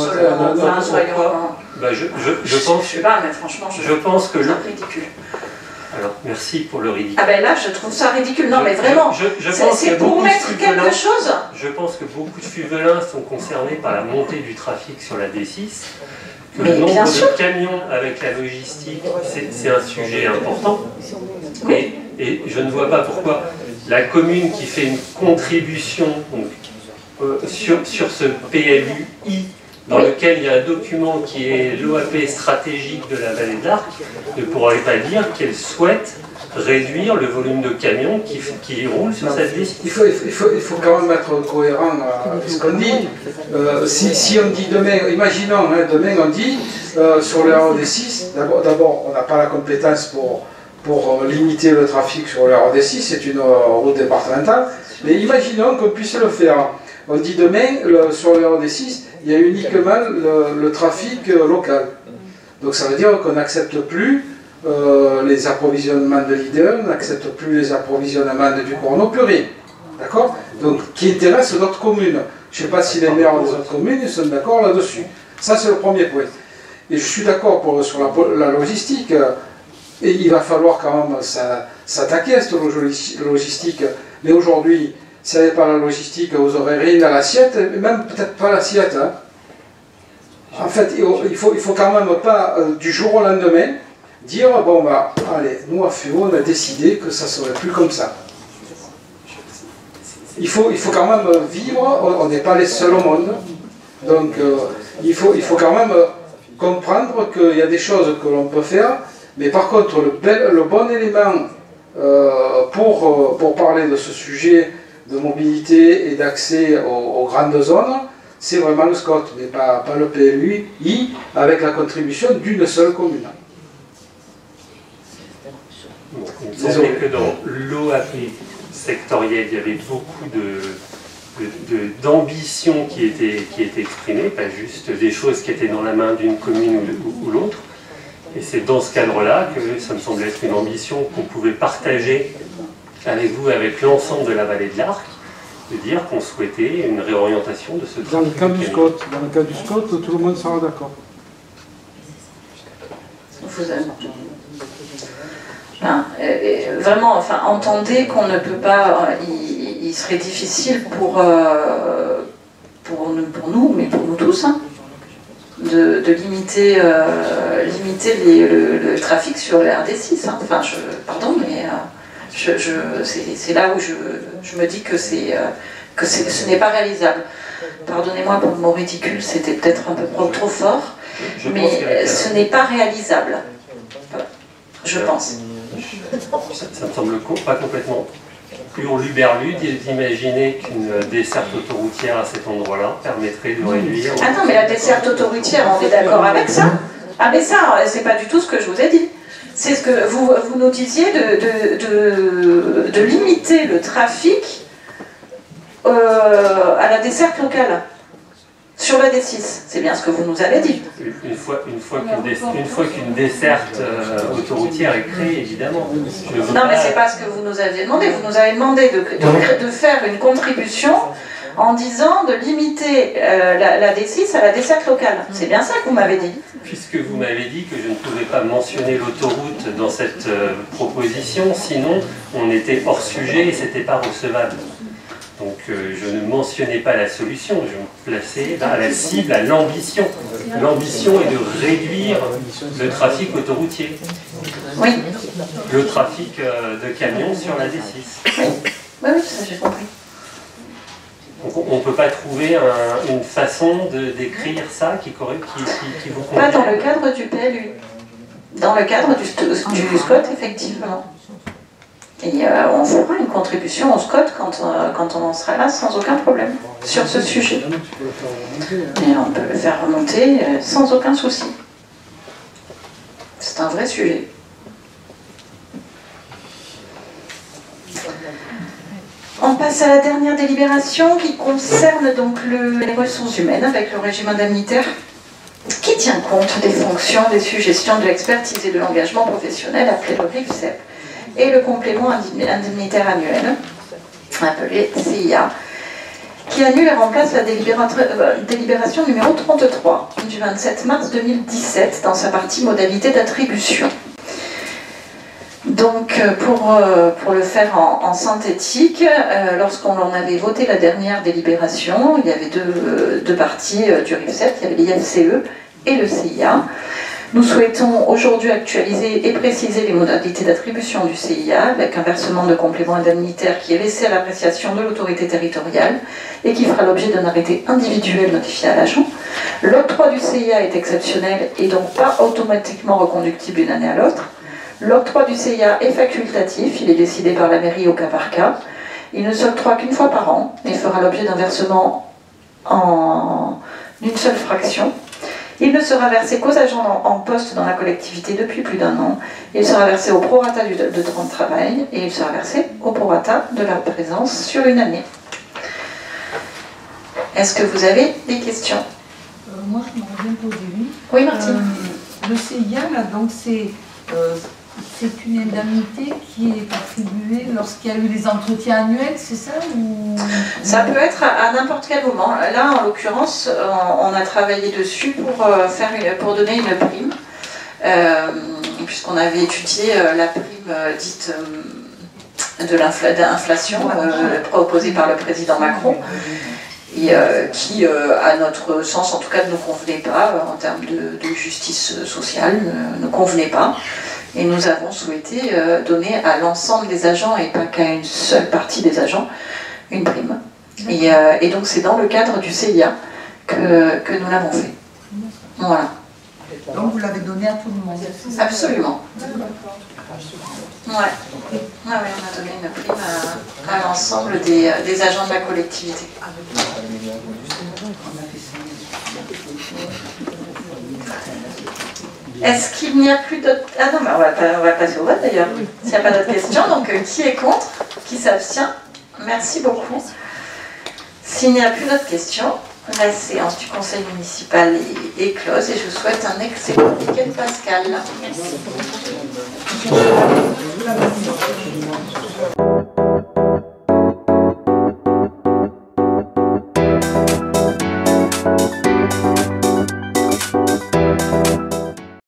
Je pense. Je sais pas, mais franchement, je pense que c'est ridicule. Alors, merci pour le ridicule. Ah ben là, je trouve ça ridicule. Non, mais vraiment, c'est pour mettre quelque chose. Je pense que beaucoup de Fuvelins sont concernés par la montée du trafic sur la D6. Que Mais le nombre de camions avec la logistique, c'est un sujet important. Et je ne vois pas pourquoi la commune qui fait une contribution sur ce PLUI, dans lequel il y a un document qui est l'OAP stratégique de la vallée de l'Arc, ne pourrait pas dire qu'elle souhaite réduire le volume de camions qui roulent sur cette liste. Il faut quand même être cohérent avec ce qu'on dit. Si on dit demain, imaginons, demain on dit sur le RD6, d'abord on n'a pas la compétence pour limiter le trafic sur le RD6, c'est une route départementale, mais imaginons qu'on puisse le faire. On dit demain, sur le RD6, il y a uniquement le trafic local. Donc ça veut dire qu'on n'accepte plus les approvisionnements de leader, on n'accepte plus les approvisionnements du Corno, plus rien. D'accord? Donc qui intéresse d'autres communes. Je ne sais pas si les maires des autres communes sont d'accord là-dessus. Ça c'est le premier point. Et je suis d'accord sur la logistique. Et il va falloir quand même s'attaquer à cette logistique. Mais aujourd'hui, si elle n'est pas la logistique, vous n'aurez rien à l'assiette, et même peut-être pas l'assiette. Hein. En fait, il faut quand même pas, du jour au lendemain, dire, bon bah, allez, nous à FUO, on a décidé que ça ne serait plus comme ça. Il faut quand même vivre, on n'est pas les seuls au monde. Donc il faut quand même comprendre qu'il y a des choses que l'on peut faire, mais par contre le bon élément pour parler de ce sujet de mobilité et d'accès aux grandes zones, c'est vraiment le SCOT, mais pas le PLUI avec la contribution d'une seule commune. Bon, il me semblait que dans l'OAP sectorielle, il y avait beaucoup d'ambitions qui étaient exprimées, pas juste des choses qui étaient dans la main d'une commune ou l'autre. Et c'est dans ce cadre-là que ça me semblait être une ambition qu'on pouvait partager avec vous, avec l'ensemble de la vallée de l'Arc, de dire qu'on souhaitait une réorientation de ce dans le cas du SCOT, tout le monde sera d'accord. Vraiment, enfin, entendez qu'on ne peut pas, il serait difficile pour nous, mais pour nous tous, hein, de limiter, le trafic sur le RD6. Hein. Enfin, pardon, mais c'est là où je me dis que ce n'est pas réalisable. Pardonnez-moi pour le mot ridicule, c'était peut-être un peu trop fort, mais ce n'est pas réalisable, je pense. Ça me semble pas complètement hurluberlu d'imaginer qu'une desserte autoroutière à cet endroit-là permettrait de réduire... Ah non, mais la desserte autoroutière, on est d'accord avec ça? Ah mais ça, c'est pas du tout ce que je vous ai dit. C'est ce que vous nous disiez de limiter le trafic à la desserte locale. Sur la D6, c'est bien ce que vous nous avez dit. Une fois qu'une desserte autoroutière est créée, évidemment. Non, mais c'est pas ce que vous nous aviez demandé. Vous nous avez demandé de faire une contribution en disant de limiter la D6 à la desserte locale. C'est bien ça que vous m'avez dit. Puisque vous m'avez dit que je ne pouvais pas mentionner l'autoroute dans cette proposition, sinon on était hors sujet et c'était pas recevable. Donc je ne mentionnais pas la solution, je me plaçais à la cible, à l'ambition. L'ambition est de réduire le trafic autoroutier. Oui. Le trafic de camions sur la D6. Oui, ça j'ai compris. Donc on ne peut pas trouver une façon de décrire ça qui vous convient. Pas dans le cadre du PLU. Dans le cadre du SCOT, effectivement. Et on fera une contribution au SCOT quand on en sera là sans aucun problème sur ce sujet. Et on peut le faire remonter sans aucun souci. C'est un vrai sujet. On passe à la dernière délibération qui concerne donc les ressources humaines avec le régime indemnitaire qui tient compte des fonctions, des suggestions, de l'expertise et de l'engagement professionnel appelé le RIFSEP et le complément indemnitaire annuel appelé CIA qui annule et remplace la délibération numéro 33 du 27 mars 2017 dans sa partie modalité d'attribution. Donc pour le faire en synthétique, lorsqu'on en avait voté la dernière délibération, il y avait deux parties du RIFSEP, il y avait l'IFCE et le CIA. Nous souhaitons aujourd'hui actualiser et préciser les modalités d'attribution du CIA avec un versement de complément indemnitaire qui est laissé à l'appréciation de l'autorité territoriale et qui fera l'objet d'un arrêté individuel notifié à l'agent. L'octroi du CIA est exceptionnel et donc pas automatiquement reconductible d'une année à l'autre. L'octroi du CIA est facultatif, il est décidé par la mairie au cas par cas. Il ne s'octroie qu'une fois par an et fera l'objet d'un versement d'une seule fraction. Il ne sera versé qu'aux agents en poste dans la collectivité depuis plus d'un an. Il sera versé au prorata de temps de travail et il sera versé au prorata de la présence sur une année. Est-ce que vous avez des questions? Moi, je me reviens au début. Oui, Martine. Le CIA, là, donc c'est une indemnité qui est attribuée lorsqu'il y a eu les entretiens annuels, c'est ça ou... Ça peut être à n'importe quel moment. Là, en l'occurrence, on a travaillé dessus pour donner une prime puisqu'on avait étudié la prime dite d'inflation proposée par le président Macron, et qui, à notre sens, en tout cas, ne nous convenait pas en termes de justice sociale, ne convenait pas. Et nous avons souhaité donner à l'ensemble des agents, et pas qu'à une seule partie des agents, une prime. Et donc c'est dans le cadre du CIA que nous l'avons fait. Voilà. Donc vous l'avez donné à tout le monde? Absolument. Ouais. On a donné une prime à l'ensemble des agents de la collectivité. Est-ce qu'il n'y a plus d'autres... Ah non, mais on va passer au vote d'ailleurs. S'il n'y a pas d'autres questions, donc qui est contre? Qui s'abstient? Merci beaucoup. S'il n'y a plus d'autres questions, la séance du conseil municipal est close et je vous souhaite un excellent week-end pascal. Merci.